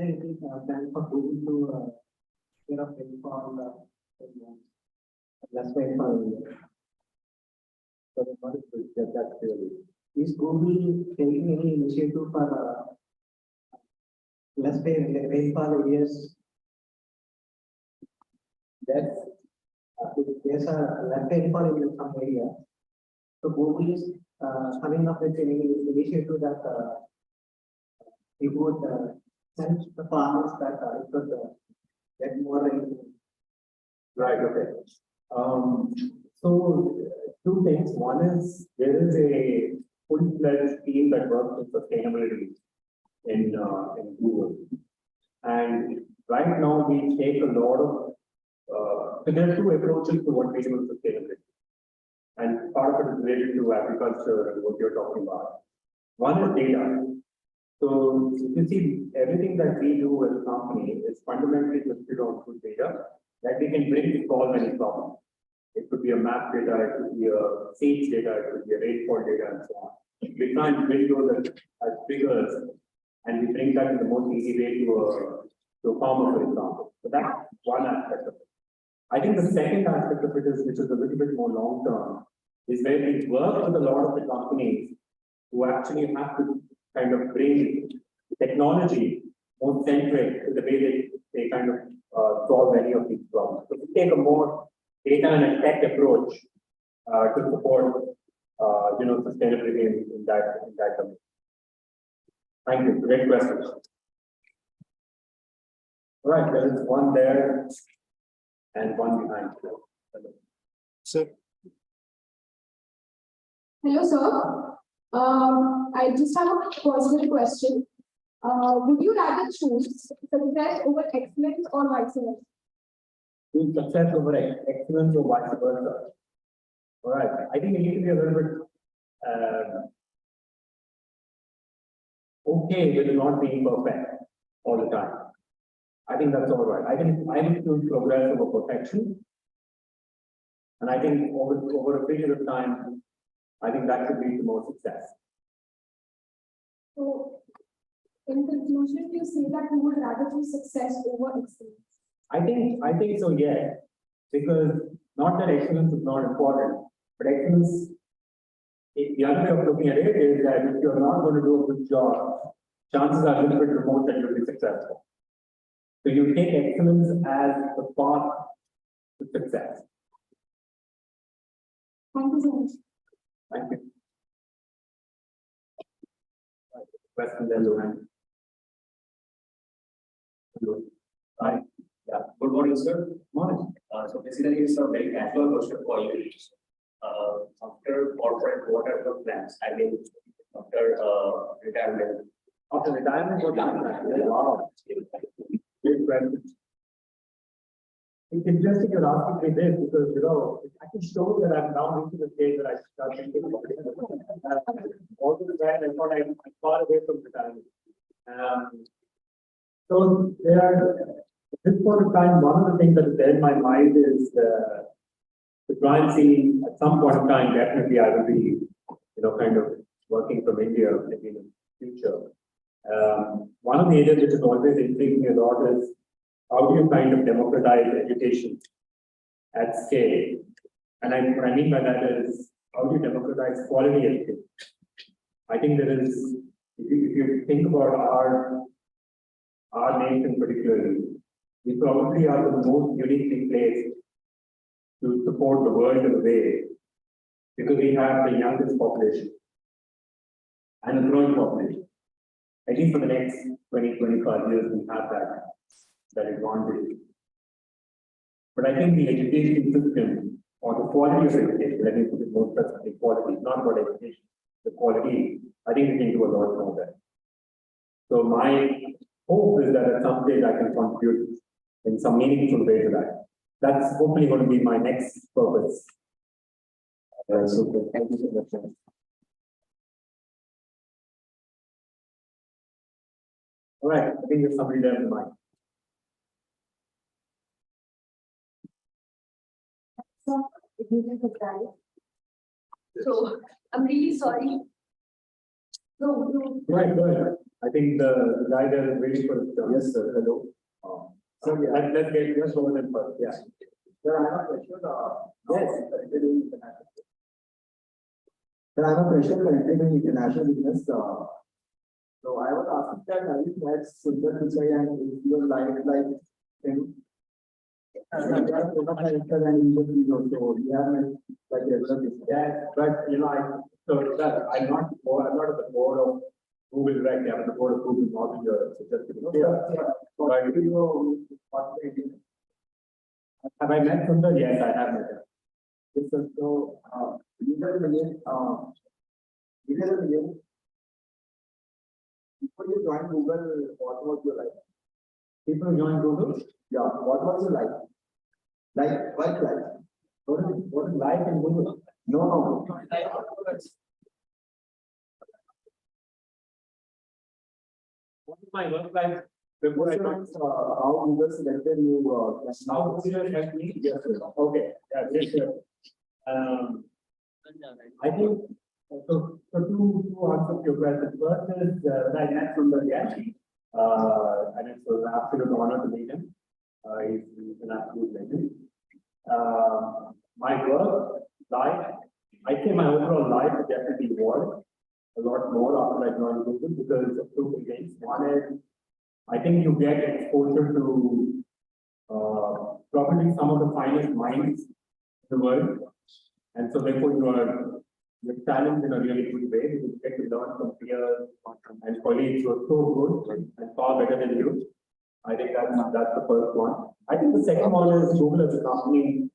there any plan for Google to care of rainfall, less rainfall? So what is that really? Is Google taking any initiative for less rainfall areas? That's There's a less rainfall in some area. So Google is coming up with any initiative that it would send the farmers that it could get more rain. right, okay. So two things. One is there is a full-fledged team that works with sustainability in Google. And right now we take a lot of so there are two approaches to what we do with sustainability. And part of it is related to agriculture and what you're talking about. One is data. So you see, everything that we do as a company is fundamentally listed on good data that we can bring to solve any problem. It could be a map data, it could be a seeds data, it could be a rainfall data, and so on. We try and build those as figures, and we bring that in the most easy way to a farmer, for example. So that's one aspect of it. I think the second aspect of it is, which is a little bit more long term, is where we work with a lot of the companies who actually have to kind of bring technology more centric to the way they kind of solve any of these problems. So we take a more data and a tech approach to support sustainability in that domain. Thank you. Great question. All right, there is one there and one behind. Sir. Hello, sir. I just have a personal question. Would you rather choose success over excellence or vice versa? Choose success over excellence or vice versa. All right, I think you need to be a little bit okay with not being perfect all the time. I think that's all right. I would choose progress over perfection. And I think over a period of time, I think that should lead to more success. So, in conclusion, you say that you would rather choose success over excellence. I think so, yes. Because not that excellence is not important, but excellence, the other way of looking at it is that if you're not going to do a good job, chances are a little bit remote that you'll be successful. So you take excellence as the path to success. Thank you so much. Thank you. Question there, Luhan. Hi. Yeah, good morning, sir. Morning. So basically, it's a very casual question for you. After corporate, what are the plans? I mean, after retirement. After retirement, what happened? Wow. Great question. It's interesting you're asking me this because, I can show that I'm now reaching the stage that I start thinking about it. Also, the time I thought I'm far away from retirement. So at this point of time, one of the things that is there in my mind is to try and see at some point of time, definitely I will be, kind of working from India maybe in the future. One of the areas which is always intriguing me a lot is how do you kind of democratize education at scale? And what I mean by that is how do you democratize quality education? I think there is, if you think about our nation particularly, we probably are the most uniquely placed to support the world in a way because we have the youngest population and a growing population. At least for the next 20-25 years, we have that advantage. But I think the education system or the quality of education, let me put it more specifically, quality, not about education, the quality, I think we can do a lot more there. So my hope is that at some stage I can contribute in some meaningful way to that. That's hopefully going to be my next purpose. So thank you so much. All right, I think there's somebody there in the mic. So, if you can subscribe. So, I'm really sorry. No, Right, go ahead. I think the guy there is waiting for his turn. Yes, sir. Hello. So let's get just over them first. Yeah. Sir, I have a question. Yes. Sir, I have a question connected to international business. So I was asking that have you met Sundar Pichai and is your life like him? And they are one of my actors and industries also. We have met like everything. Yeah, but you know, I'm not at the board of Google right now. I'm at the board of Google Northern Europe. So just But do you have I met Sundar? Yes, I have met him. Yes, sir. So, before you joined Google, what was your life? People join Google. Yeah, what was your life? Like, work life? What is life in Google? No. What is my work life before I joined? How Google selected you? How Google helped me? Yes, sir. Okay. Yeah, yes, sir. I think so. Two answers to your question. First is that I met Sundar Yashi, and it was an absolute honor to meet him. He's an absolute legend. My work life, I think my overall life has definitely evolved a lot more after I joined Google because of two things. One is, I think you get exposure to probably some of the finest minds in the world, and so therefore you're challenged in a really good way. You get to learn from peers and colleagues who are so good and far better than you. I think that's the first one. I think the second one is Google as a company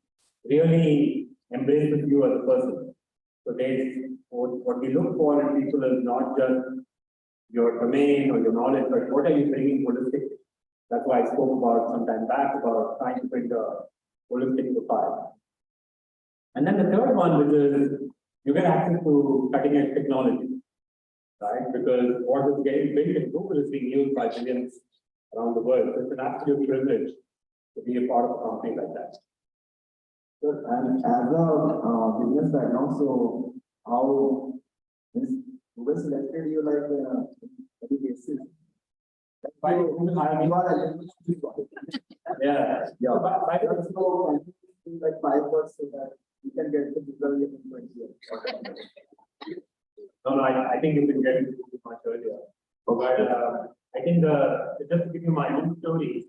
really embraces you as a person. So what we look for in people is not just your domain or your knowledge, but what are you bringing holistically? That's why I spoke about some time back about trying to build a holistic profile. And then the third one, which is you get access to cutting edge technology, right? Because what is getting built in Google is being used by millions around the world. So it's an absolute privilege to be a part of a company like that. Sure. And as a business background, so how is Google selected you like any basis? By Google hiring. Yeah. By the so like 5 words so that you can get the Google in 20 years. No, I think you can get it much earlier. But I think just to give you my own story,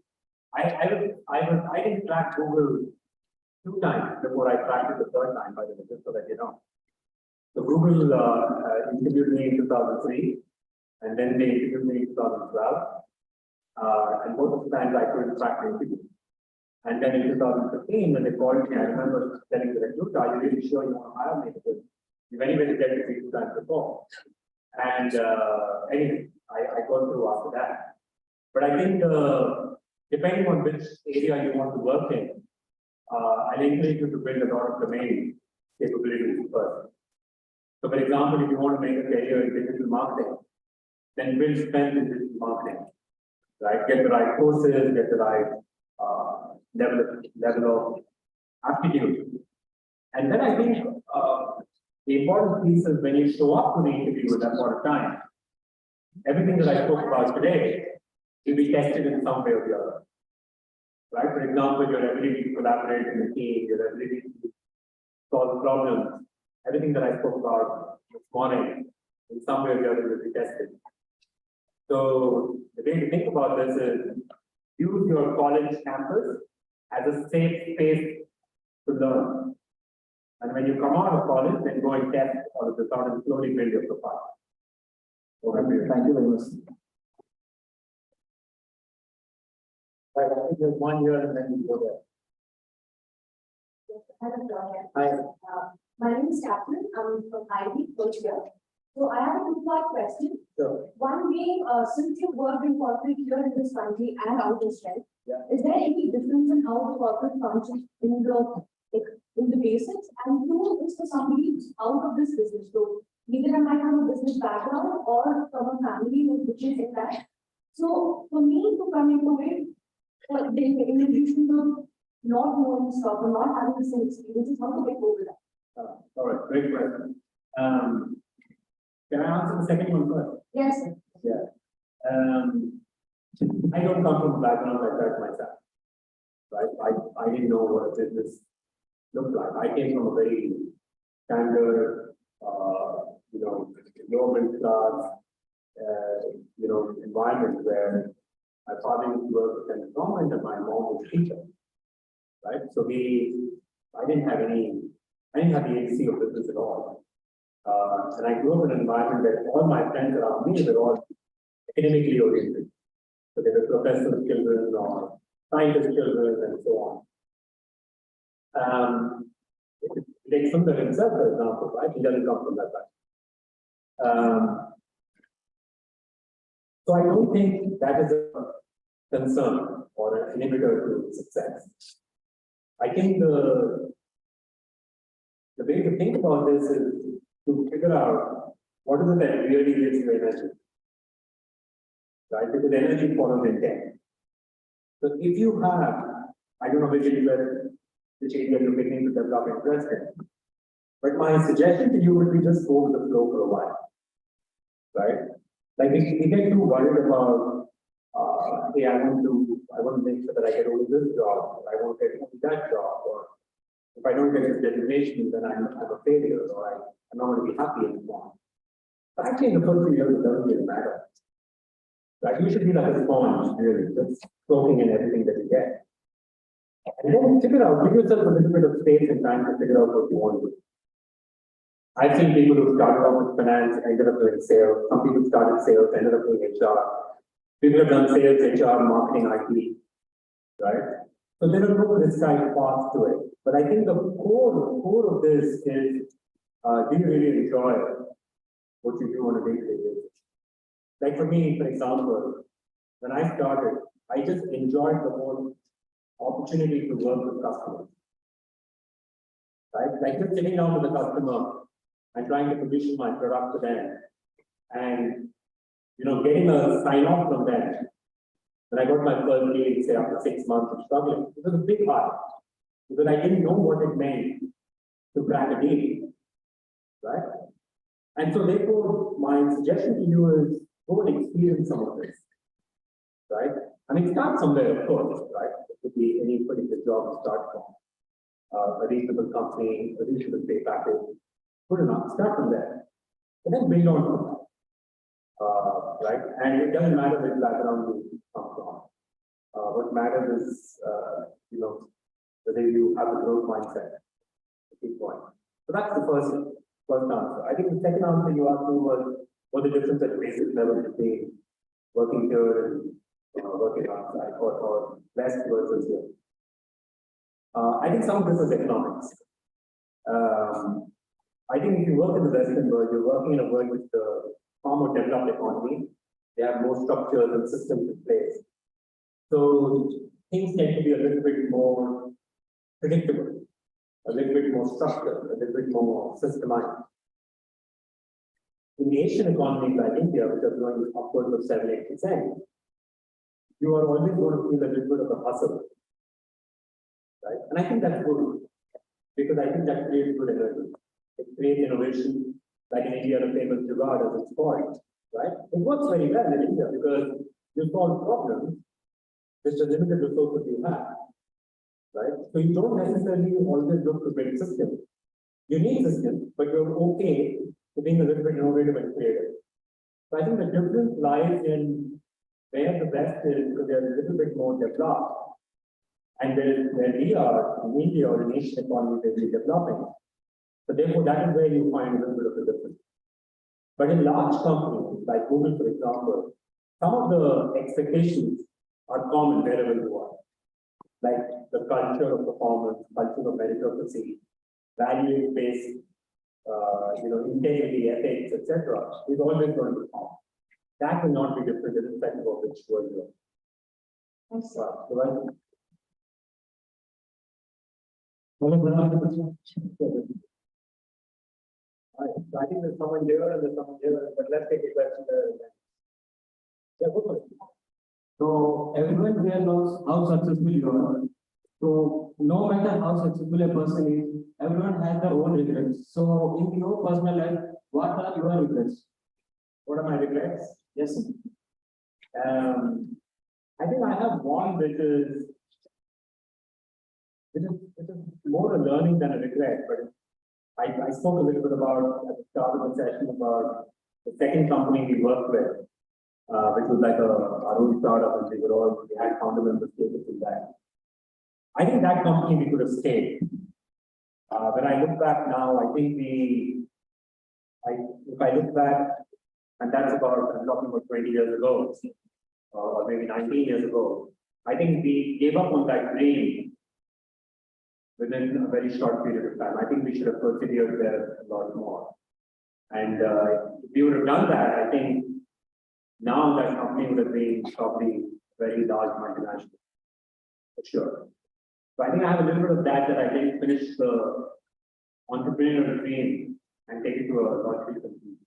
I didn't crack Google 2 times before I cracked it the 3rd time, by the way, just so that you know. So Google interviewed me in 2003, and then they interviewed me in 2012. And both of the times I couldn't crack the interview. And then in 2015, when they called me, I remember telling the recruiter, "Are you really sure you want to hire me? Because you've anyway rejected me 2 times before." And anyway, I got through after that. But I think depending on which area you want to work in, I'll encourage you to build a lot of domain capabilities first. So for example, if you want to make a career in digital marketing, then build strength in digital marketing, right? Get the right courses, get the right level of aptitude. And then I think the important piece is when you show up to the interview at that point of time, everything that I spoke about today will be tested in some way or the other. Right? For example, your ability to collaborate in a team, your ability to solve problems, everything that I spoke about this morning, in some way or the other will be tested. So the way to think about this is use your college campus as a safe space to learn. And when you come out of college, then go and test all of this out and slowly build your profile. Thank you very much. Right, I think there's 1 year and then you go there. Hi. My name is Catherine. I'm from IPE, Portugal. So I have a 2-part question. Sure. One being, since you work in corporate here in this country and out as well, Yeah. is there any difference in how the corporate functions in the basics? And 2 is for somebody who's out of this business. So either I might have a business background or from a family which is in that. So for me to come into it, in addition to not knowing stuff or not having the same experiences, how to get over that? All right, great question. Can I answer the second one first? Yes, sir. Yeah. I don't come from a background like that myself, right? I didn't know what a business looked like. I came from a very standard, lower middle class, environment where my father used to work in government and my mom was a teacher, right? So I didn't have the agency of business at all. And I grew up in an environment where all my friends around me were all academically oriented. So they were professional children or scientist children and so on. Take Sundar himself, for example, right? He doesn't come from that background. So I don't think that is a concern or an inhibitor to success. I think the way to think about this is to figure out what is it that really gives you energy, right? Because energy follows intent. So if you have, I don't know which area you're beginning to develop interest in, but my suggestion to you would be just go with the flow for a while, right? Like if you get too worried about, hey, I want to make sure that I get only this job, or I want to get only that job, or if I don't get this designation, then I'm a failure, or I'm not going to be happy anymore. But actually, in the first 2 years, it doesn't really matter. Right? You should be like a sponge, really, just soaking in everything that you get. And then figure out, give yourself a little bit of space and time to figure out what you want to do. I've seen people who started off with finance, ended up doing sales. Some people started sales, ended up doing HR. People have done sales, HR, marketing, IPE, right? So there are no prescribed paths to it. But I think the core of this is, do you really enjoy what you do on a day-to-day basis? Like for me, for example, when I started, I just enjoyed the whole opportunity to work with customers, right? Like just sitting down with the customer and trying to position my product to them, and getting a sign off from them. When I got my first deal, say after 6 months of struggling, it was a big part because I didn't know what it meant to crack a deal, right? And so therefore, my suggestion to you is go and experience some of this, right? I mean, start somewhere, of course, right? It could be any particular job to start from. A reasonable company, a reasonable pay package, good enough, start from there. And then build on from that. Right? And it doesn't matter which background you come from. What matters is, whether you have a growth mindset. Keep going. So that's the first answer. I think the second answer you asked me was, what the difference at basic level between working here and working outside or west versus here. I think some of this is economics. I think if you work in the Western world, you're working in a world with the far more developed economy. They have more structures and systems in place. So things tend to be a little bit more predictable, a little bit more structured, a little bit more systemized. In the Asian economies like India, which are growing upwards of 7-8%, you are always going to feel a little bit of a hustle, right? And I think that's good, because I think that creates good energy. It creates innovation, like in India, the famous Jugaad as it's called, right? It works very well in India because you solve problems with the limited resources you have, right? So you don't necessarily always look to build systems. You need systems, but you're okay to being a little bit innovative and creative. So I think the difference lies in where the best is, because they're a little bit more developed, and where we are in India or in Asian economy, they're really developing. So therefore, that is where you find a little bit of a difference. But in large companies like Google, for example, some of the expectations are common wherever you are, like the culture of performance, culture of meritocracy, value-based, integrity, ethics, etc., is always going to be common. That will not be different irrespective of which world you are. Thanks, sir. I think there's someone here and there's someone here, but let's take a question there. Yeah, go for it. So everyone here knows how successful you are. So no matter how successful a person is, everyone has their own regrets. So in your personal life, what are your regrets? What are my regrets? Yes, sir. I think I have one which is more a learning than a regret, but I spoke a little bit about at the start of the session about the second company we worked with, which was like our own startup, and we had founder member status in that. I think that company we could have stayed. When I look back now, I think if I look back, and that's about, I'm talking about 20 years ago, or maybe 19 years ago, I think we gave up on that dream within a very short period of time. I think we should have persevered there a lot more. And if we would have done that, I think now that company would have been probably very large multinational, for sure. So I think I have a little bit of that I didn't finish the entrepreneurial dream and take it to a logical conclusion.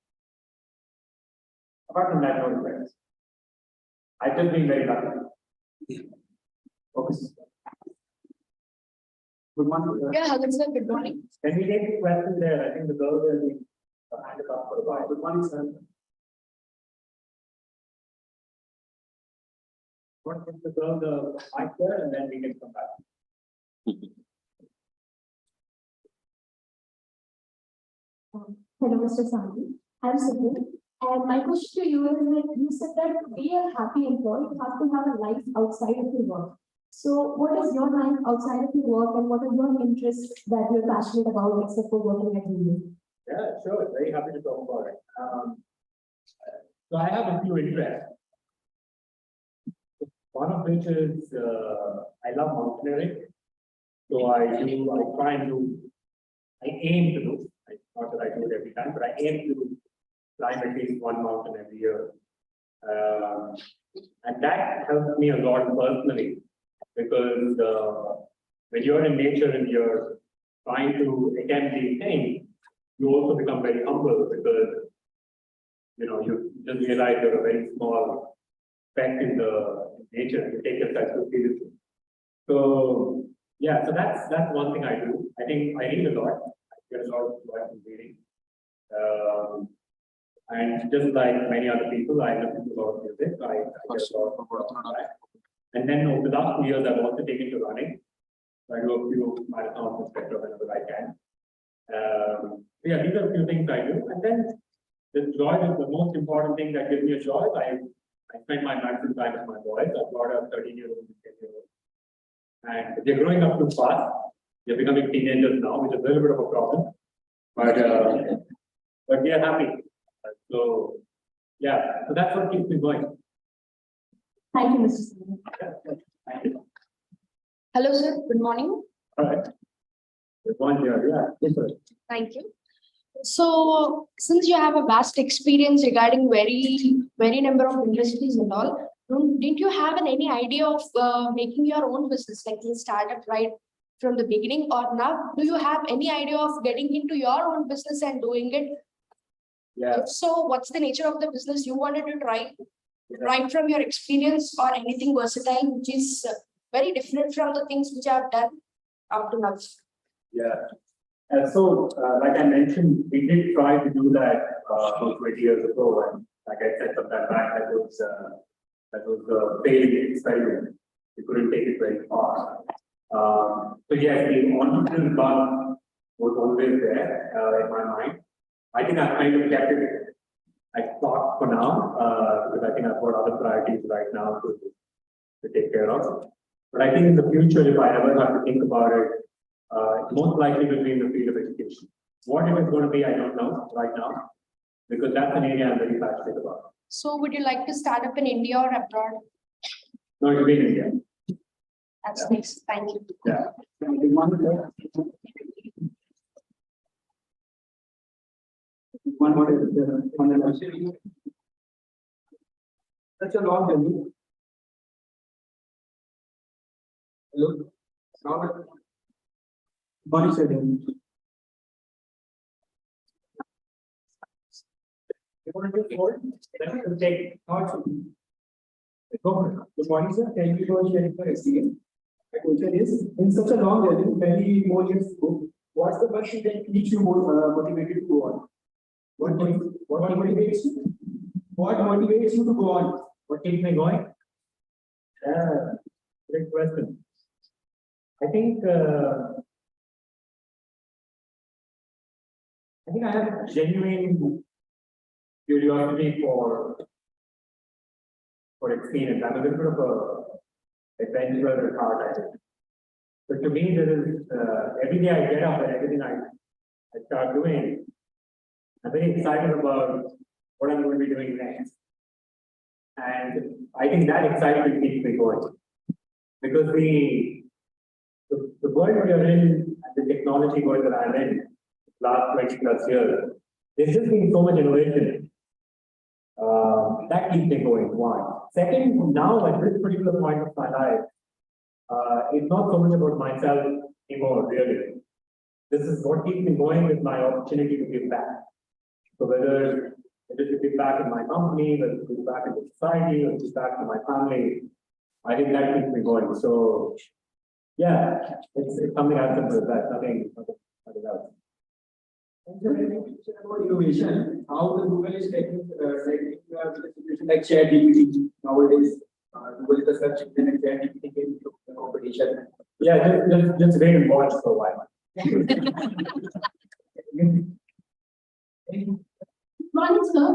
Apart from that, no regrets. I've just been very lucky. Okay. Good morning. Yeah, hello, sir. Good morning. Can we take a question there? I think the girl will be handed up for a while. Good morning, sir. What is the girl the mic there, and then we can come back. Hello, Mr. Sahni. I'm Sahni. And my question to you is that you said that to be a happy employee, you have to have a life outside of your work. So what is your life outside of your work, and what are your interests that you're passionate about except for working at Readiness? Yeah, sure. Very happy to talk about it. So I have a few interests. One of which is I love mountaineering. So I aim to do, not that I do it every time, but I aim to climb at least one mountain every year. And that helps me a lot personally, because when you're in nature and you're trying to attempt these things, you also become very humble, because you just realize you're a very small speck in the nature. You take yourself so seriously. So yeah, so that's one thing I do. I think I read a lot. I get a lot of joy from reading. And just like many other people, I listen to a lot of music. I get a lot of that. And then over the last 2 years, I've also taken to running. So I do a few marathons, etc., whenever I can. Yeah, these are a few things I do. And then the joy is the most important thing that gives me a joy. I spend my maximum time with my boys. I've got a 13-year-old and 10-year-old. And they're growing up too fast. They're becoming teenagers now, which is a little bit of a problem. But we are happy. So yeah, so that's what keeps me going. Thank you, Mr. Sahni. Thank you. Hello, sir. Good morning. All right. There's one here, yeah. Yes, sir. Thank you. So, since you have a vast experience regarding very number of industries and all, didn't you have any idea of making your own business, like you started right from the beginning, or now do you have any idea of getting into your own business and doing it? Yeah. If so, what's the nature of the business you wanted to try, right from your experience, or anything versatile which is very different from the things which I have done up to now? Yeah. So, like I mentioned, we did try to do that 20 years ago, and like I said, some time back, that was a failed experiment. We couldn't take it very far. So yes, the entrepreneurial bug was always there in my mind. I think I've kind of kept it at thought for now, because I think I've got other priorities right now to take care of. But I think in the future, if I ever have to think about it, most likely will be in the field of education. What it is going to be, I don't know right now, because that's an area I'm very passionate about. So, would you like to start up in India or abroad? No, it will be in India. That's nice. Thank you. Yeah. One more. Such a long journey. Hello. Body setting. You want to hold? Then we take thoughts. Good morning, sir. Thank you for sharing your experience. My question is, in such a long journey, many more years ago, what's the first thing that keeps you motivated to go on? What motivates you? What motivates you to go on? What keeps me going? Great question. I think I have genuine curiosity for experience. I'm a little bit of a adventurer at heart, I think. But to me, there is every day I get up and everything I start doing, I'm very excited about what I'm going to be doing next. And I think that excitement keeps me going. Because the world we are in and the technology world that I'm in, last 20 plus years, there's just been so much innovation. That keeps me going. One. Second, now at this particular point of my life, it's not so much about myself anymore, really. This is what keeps me going with my opportunity to give back. So whether it is to give back in my company, whether to give back in the society, or to give back to my family, I think that keeps me going. So yeah, it's something as simple as that, nothing else. About innovation, how the Google is taking situation like ChatGPT nowadays. Google is the search engine and ChatGPT came into the competition. Yeah, just wait and watch for a while. Morning, sir.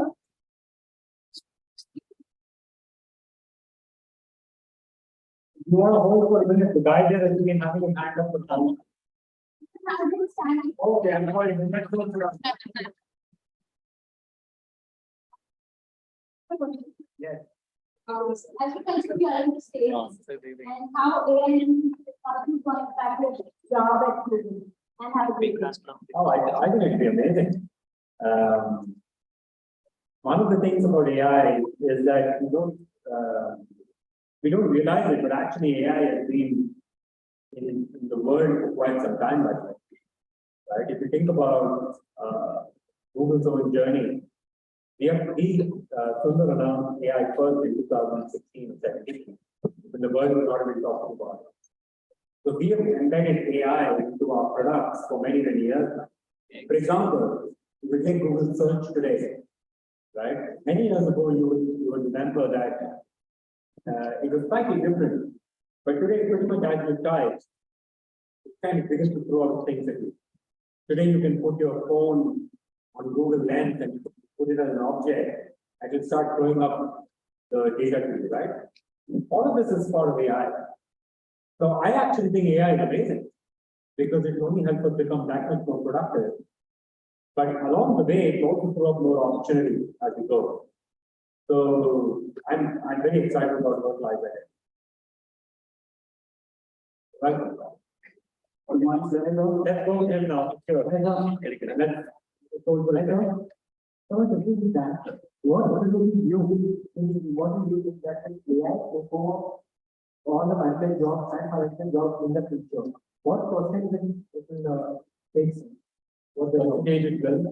You want to hold for a minute, the guy there has been having a hand up for time. Okay, I'm sorry. Yes. As you can see, we are in the stage and how AI is starting to impact your job at Google and have a big Oh, I think it'd be amazing. One of the things about AI is that we don't realize it, but actually AI has been in the world for quite some time, by the way. Right? If you think about Google's own journey, we Sundar announced AI first in 2016 or 17, when the world was not even talking about it. So we have embedded AI into our products for many, many years now. For example, if you take Google search today, right? Many years ago, you would remember that it was slightly different. But today, pretty much as you type, it kind of begins to throw out things at you. Today, you can put your phone on Google Lens and put it as an object, and it'll start throwing up the data to you, right? All of this is part of AI. So I actually think AI is amazing because it only helps us become that much more productive. But along the way, it also throws up more opportunity as we go. So I'm very excited about what lies ahead. Right? Let's go ahead now. Sure. Let's go to the What do you think that AI for all the management jobs and management jobs in the future? What percentage it will take? What percentage it will?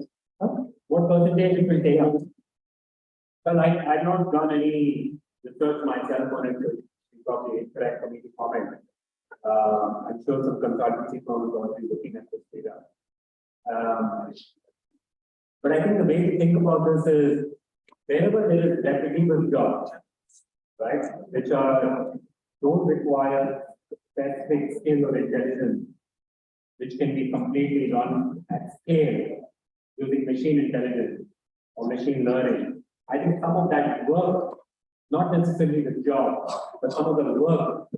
What percentage it will take up? Well, I've not done any research myself on it, so it's probably incorrect for me to comment. I'm sure some consultancy firms are already looking at this data. But I think the way to think about this is wherever there is repetitive jobs, right, which don't require specific skill or intelligence, which can be completely run at scale using machine intelligence or machine learning. I think some of that work, not necessarily the job, but some of the work,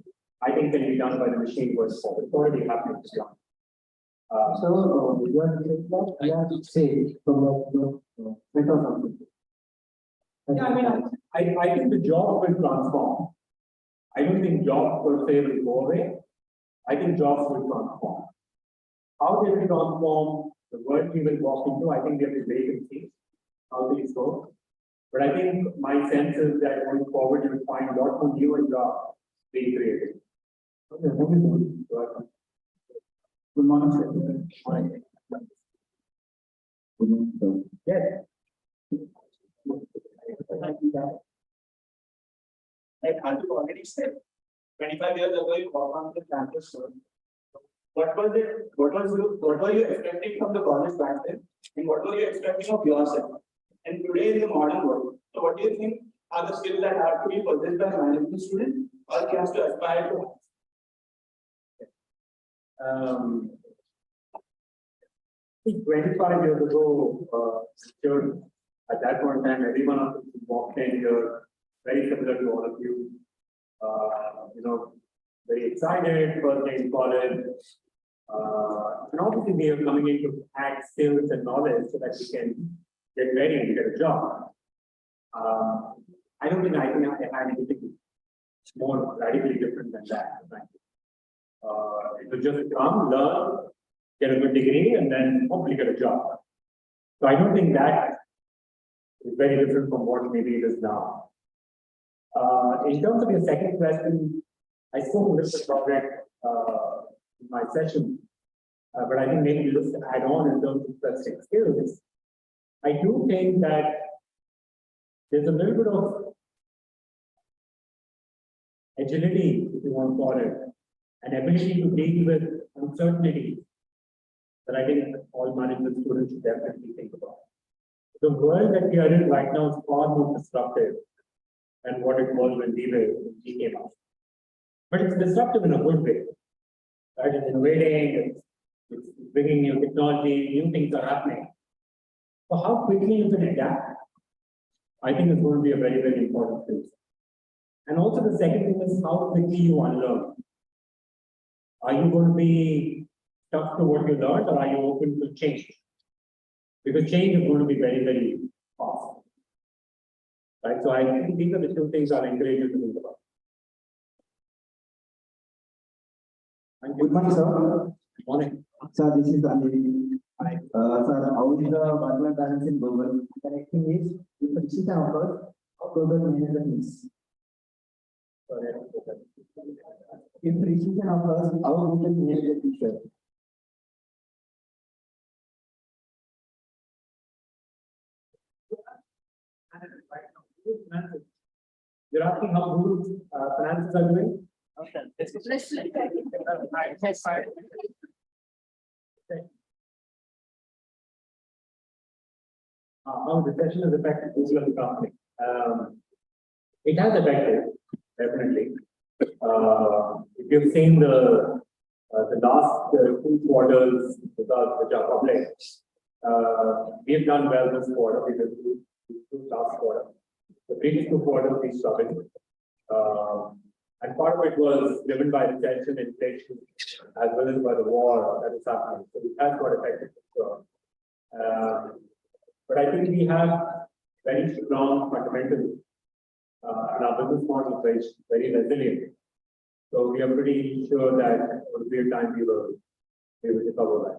I think can be done by the machine going forward. It's already happening. So you are saying that I have to say from the better something. Yeah, I mean, I think the job will transform. I don't think jobs per se will go away. I think jobs will transform. How they will transform the world we will walk into, I think we have to wait and see how things go. But I think my sense is that going forward, you will find a lot more newer jobs being created. Okay, thank you. Good morning, sir. Good morning, sir. Yes. Like Anju already said, 25 years ago you walked on the campus. What were you expecting from the college back then? And what were you expecting of yourself? And today in the modern world, so what do you think are the skills that have to be possessed by a management student, or he has to aspire to? I think 25 years ago, sure, at that point in time, every one of us walked in here, very similar to all of you. Very excited, first day in college. And obviously, we are coming in to add skills and knowledge so that we can get ready and get a job. I don't think I had anything more radically different than that. It was just come, learn, get a good degree, and then hopefully get a job. So I don't think that is very different from what maybe it is now. In terms of your second question, I spoke a little bit about it in my session, but I think maybe just to add on in terms of specific skills, I do think that there's a little bit of agility, if you want to call it, an ability to deal with uncertainty that I think all management students should definitely think about. The world that we are in right now is far more disruptive than what it was when we came out. But it's disruptive in a good way. Right? It's innovating, it's bringing new technology, new things are happening. So how quickly you can adapt, I think is going to be a very, very important thing. And also the second thing is how quickly you unlearn. Are you going to be stuck to what you learned, or are you open to change? Because change is going to be very, very fast. Right? So I think these are the two things I'll encourage you to think about. Good morning, sir. Good morning. Sir, this is Anil. Sir, how is the work-life balance in global? The next thing is, if the decision occurs, how global management is. If the decision occurs, how global management is, sir? You're asking how good finances are doing? Okay. How recession has affected the company? It has affected, definitely. If you've seen the last 2 quarters results which are public, we have done well this quarter. We did good last quarter. The previous 2 quarters we struggled. And part of it was driven by recession, inflation, as well as by the war that is happening. So it has got affected. But I think we have very strong fundamentals, and our business model is very resilient. So we are pretty sure that over a period of time we will be able to cover that.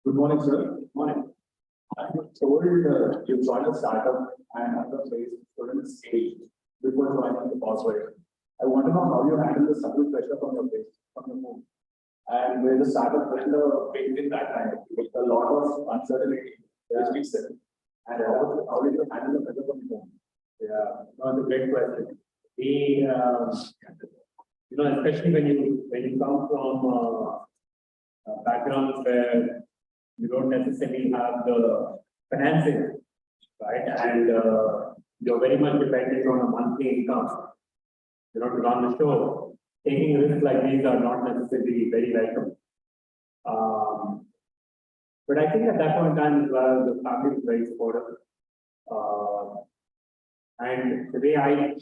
Good morning, sir. Good morning. I was told you joined a startup and at the place student stage before joining the corporate. I want to know how you handle the subtle pressure from your face, from your home. And where the startup went in that time with a lot of uncertainty, which we said. And how did you handle the pressure from home? Yeah, that's a great question. We, especially when you come from backgrounds where you don't necessarily have the financing, right? And you're very much dependent on a monthly income, to run the show. Taking risks like these are not necessarily very welcome. But I think at that point in time as well, the family was very supportive. And the way I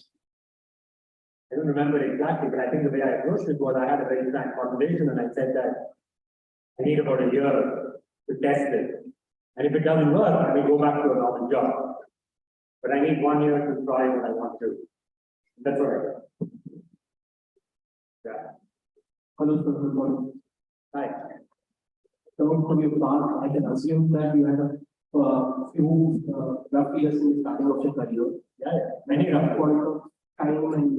don't remember exactly, but I think the way I approached it was I had a very frank conversation and I said that I need about a year to test it. And if it doesn't work, I will go back to a normal job. But I need 1 year to try what I want to. That's what I did. Yeah. Hello, sir. Good morning. Hi. So from your past, I can assume that you had a few rough years in the starting of your career. Yeah. Many rough point of time and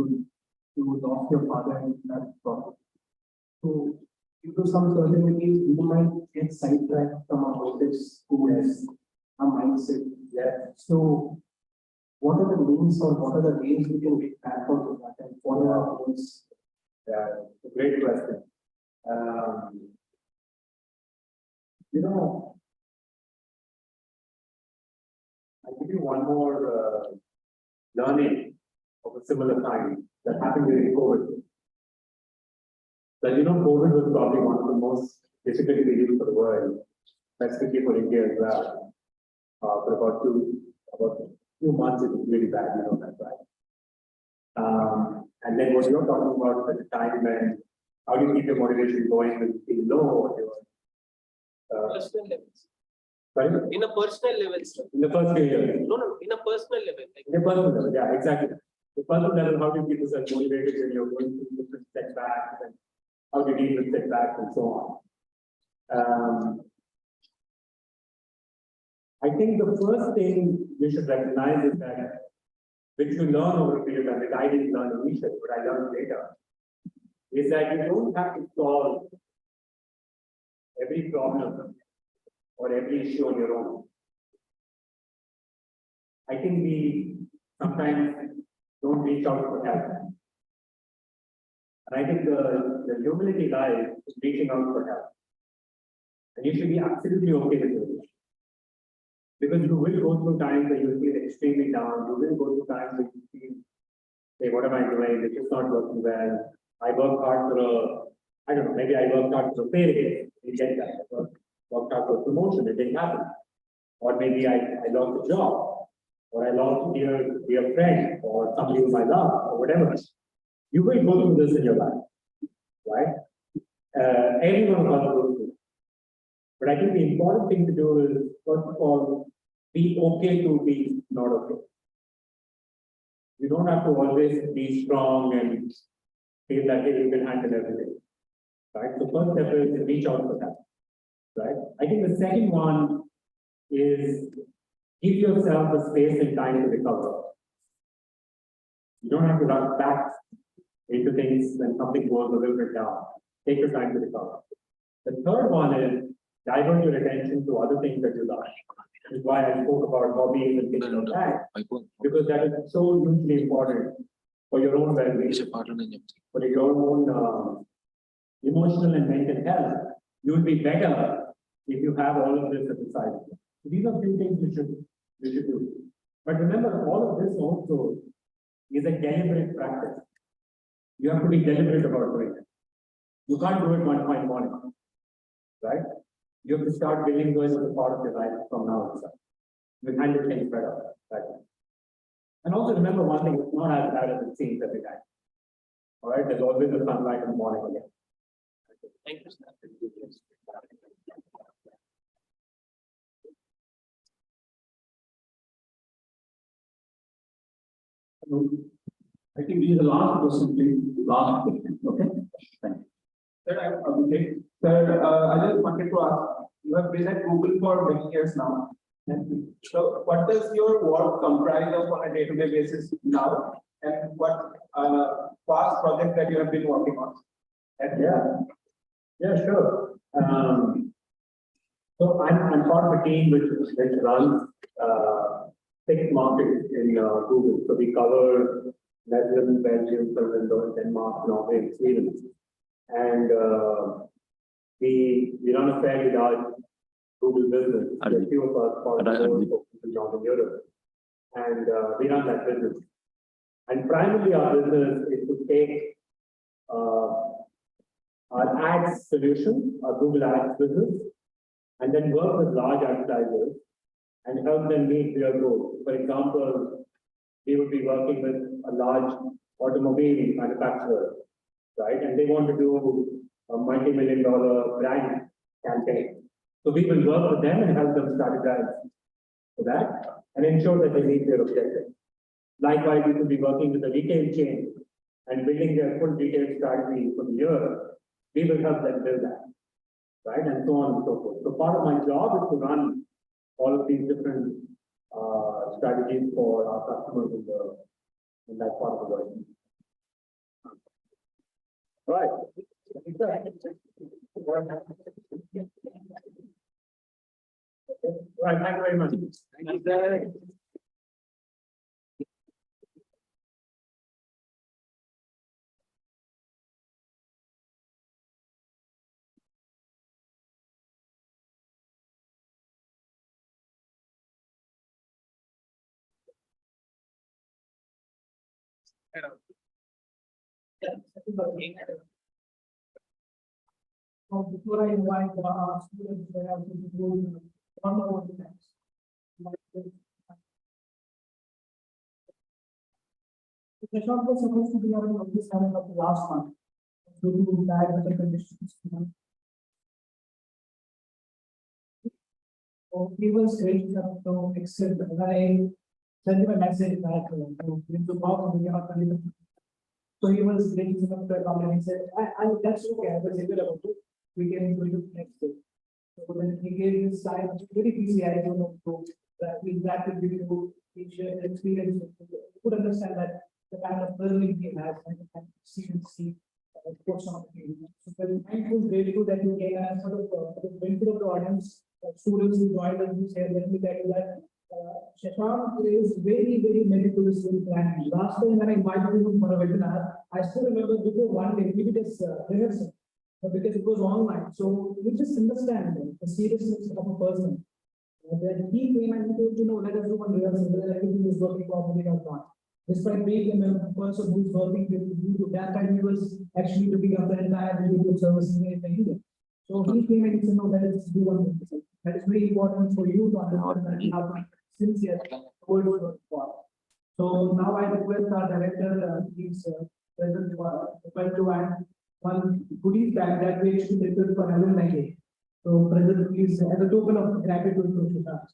you lost your father and that problem. So due to some certainties, you might get sidetracked from a motive, goals, a mindset. Yeah. So what are the means or what are the ways we can get back onto that and follow our goals? Yeah, it's a great question. I'll give you one more learning of a similar kind that happened during COVID. That COVID was probably one of the most difficult periods for the world, especially for India as well. For about a few months, it was really bad, that, right? And then what you're talking about at the time when how do you keep your motivation going when you feel low or Personal levels. sorry? In a personal level, sir. In the first few years. No, in a personal level. Like, In the personal level, yeah, exactly. The personal level, how do you keep yourself motivated when you're going through different setbacks and how do you deal with setbacks and so on. I think the first thing you should recognize is that which you learn over a period of time, which I didn't learn initially, but I learned later, is that you don't have to solve every problem or every issue on your own. I think we sometimes don't reach out for help. And I think the humility lies in reaching out for help. And you should be absolutely okay with it. Because you will go through times where you feel extremely down. You will go through times where you feel, hey, what am I doing? This is not working well. I worked hard for I don't know, maybe I worked hard for a pay raise. You get that. Worked hard for a promotion. It didn't happen. Or maybe I lost a job. Or I lost a dear friend or somebody whom I love or whatever. You will go through this in your life. Right? Everyone of us goes through. But I think the important thing to do is, first of all, be okay to be not okay. You don't have to always be strong and feel that you can handle everything. Right? So first step is to reach out for that. Right? I think the second one is give yourself the space and time to recover. You don't have to rush back into things when something goes a little bit down. Take your time to recover. The third one is divert your attention to other things that you love. This is why I spoke about hobbies and things like that, because that is so hugely important for your own well-being, for your own emotional and mental health. You will be better if you have all of this at the side. So these are few things you should do. But remember, all of this also is a deliberate practice. You have to be deliberate about doing it. You can't do it one fine morning, right? You have to start building those as a part of your life from now on. You handle things better. Right? And also remember one thing, it's not as bad as it seems every time. All right, there's always a sunlight in the morning again. thank you, sir. I think this is the last question, please. Last question. Okay. Thank you. Sir, I'm Abhishek. Sir, I just wanted to ask, you have been at Google for many years now. And so what does your work comprise of on a day-to-day basis now? And what past projects that you have been working on? Yeah, sure. So I'm part of a team which runs 6 markets in Google. So we cover Netherlands, Belgium, Finland, Denmark, Norway, and Sweden. And we run a fairly large Google business. There are a few of us part of the board focused in Northern Europe. And we run that business. And primarily our business is to take our ads solution, our Google Ads business, and then work with large advertisers and help them meet their goals. For example, we would be working with a large automobile manufacturer, right? And they want to do a multi-million-dollar brand campaign. So we will work with them and help them strategize for that and ensure that they meet their objectives. Likewise, we could be working with a retail chain and building their full retail strategy for the year. We will help them build that, right? And so on and so forth. So part of my job is to run all of these different strategies for our customers in that part of the world. Right. Right, thank you very much. Thank you. Before I invite students, I have to do one more things. The shop was supposed to be having of this coming up last month. Due to bad weather conditions. So he was great enough to accept when I sent him a message back to talk and we are coming. So he was great enough to accommodate and said, that's okay, I was able about it. We can do it next day. So when he gave his time, very easy, I don't know, that we interacted with you, he shared experience, you could understand that the kind of learning he has and the kind of CNC course on the game. So very mindful, grateful that you gave us sort of the benefit of the audience, students who joined us who said, let me tell you that Shashank is very, very meticulous in planning. Last time when I invited him for a webinar, I still remember before one day, we did this rehearsal, because it was online. So we just understand the seriousness of a person. That he came and he told, let us do one rehearsal, whether everything is working properly or not. Despite being a person who is working with you, that time he was actually looking up the entire YouTube services in India. So he came and he said, no, let us do one rehearsal. That is very important for you to understand how sincere word was for. So now I request our director, please present to add one goodies bag that we should prepare for alumni day. So present, please, as a token of gratitude to Shashank.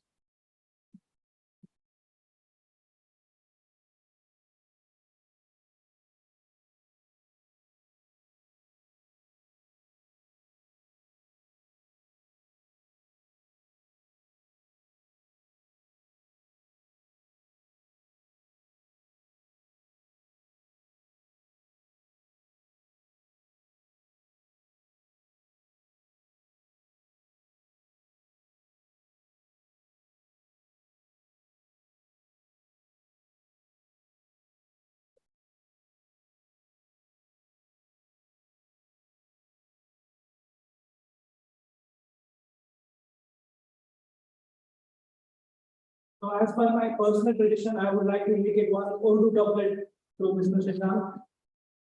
So as per my personal tradition, I would like to indicate one Urdu doublet to Mr. Shashank.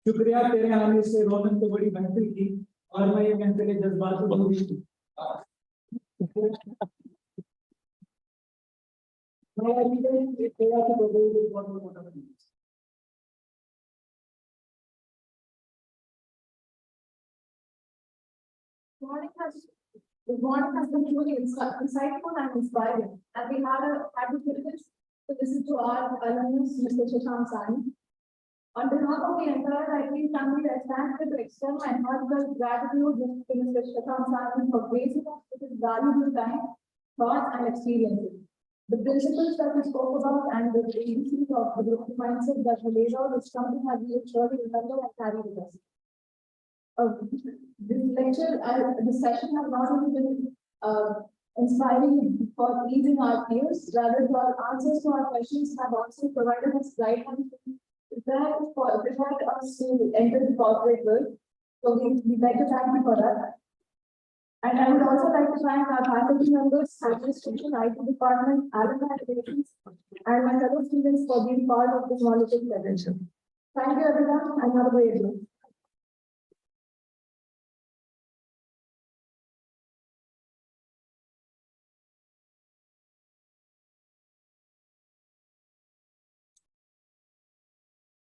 शुक्रिया तेरे आने से रोनक तो बड़ी महफिल की और मैं ये कहते के जज्बात को भूल गई। मैं अभी के तेरा से बहुत मोटा बनी। This morning has been truly insightful and inspiring, and we had the privilege to listen to our alumnus, Mr. Sahni. On behalf of the entire IPE family, I stand here to extend my heartfelt gratitude to Mr. Sahni for gracing us with his valuable time, thoughts, and experiences. The principles that we spoke about and the agencies of the group mindset that we laid out is something that we will surely remember and carry with us. This session has not only been inspiring for easing our peers, rather our answers to our questions have also provided us guidance prepared us to enter the corporate world. So we'd like to thank you for that. And I would also like to thank our faculty members, administration, IT department, alumni relations, and my fellow students for being part of this knowledgeable session. Thank you everyone and have a great day.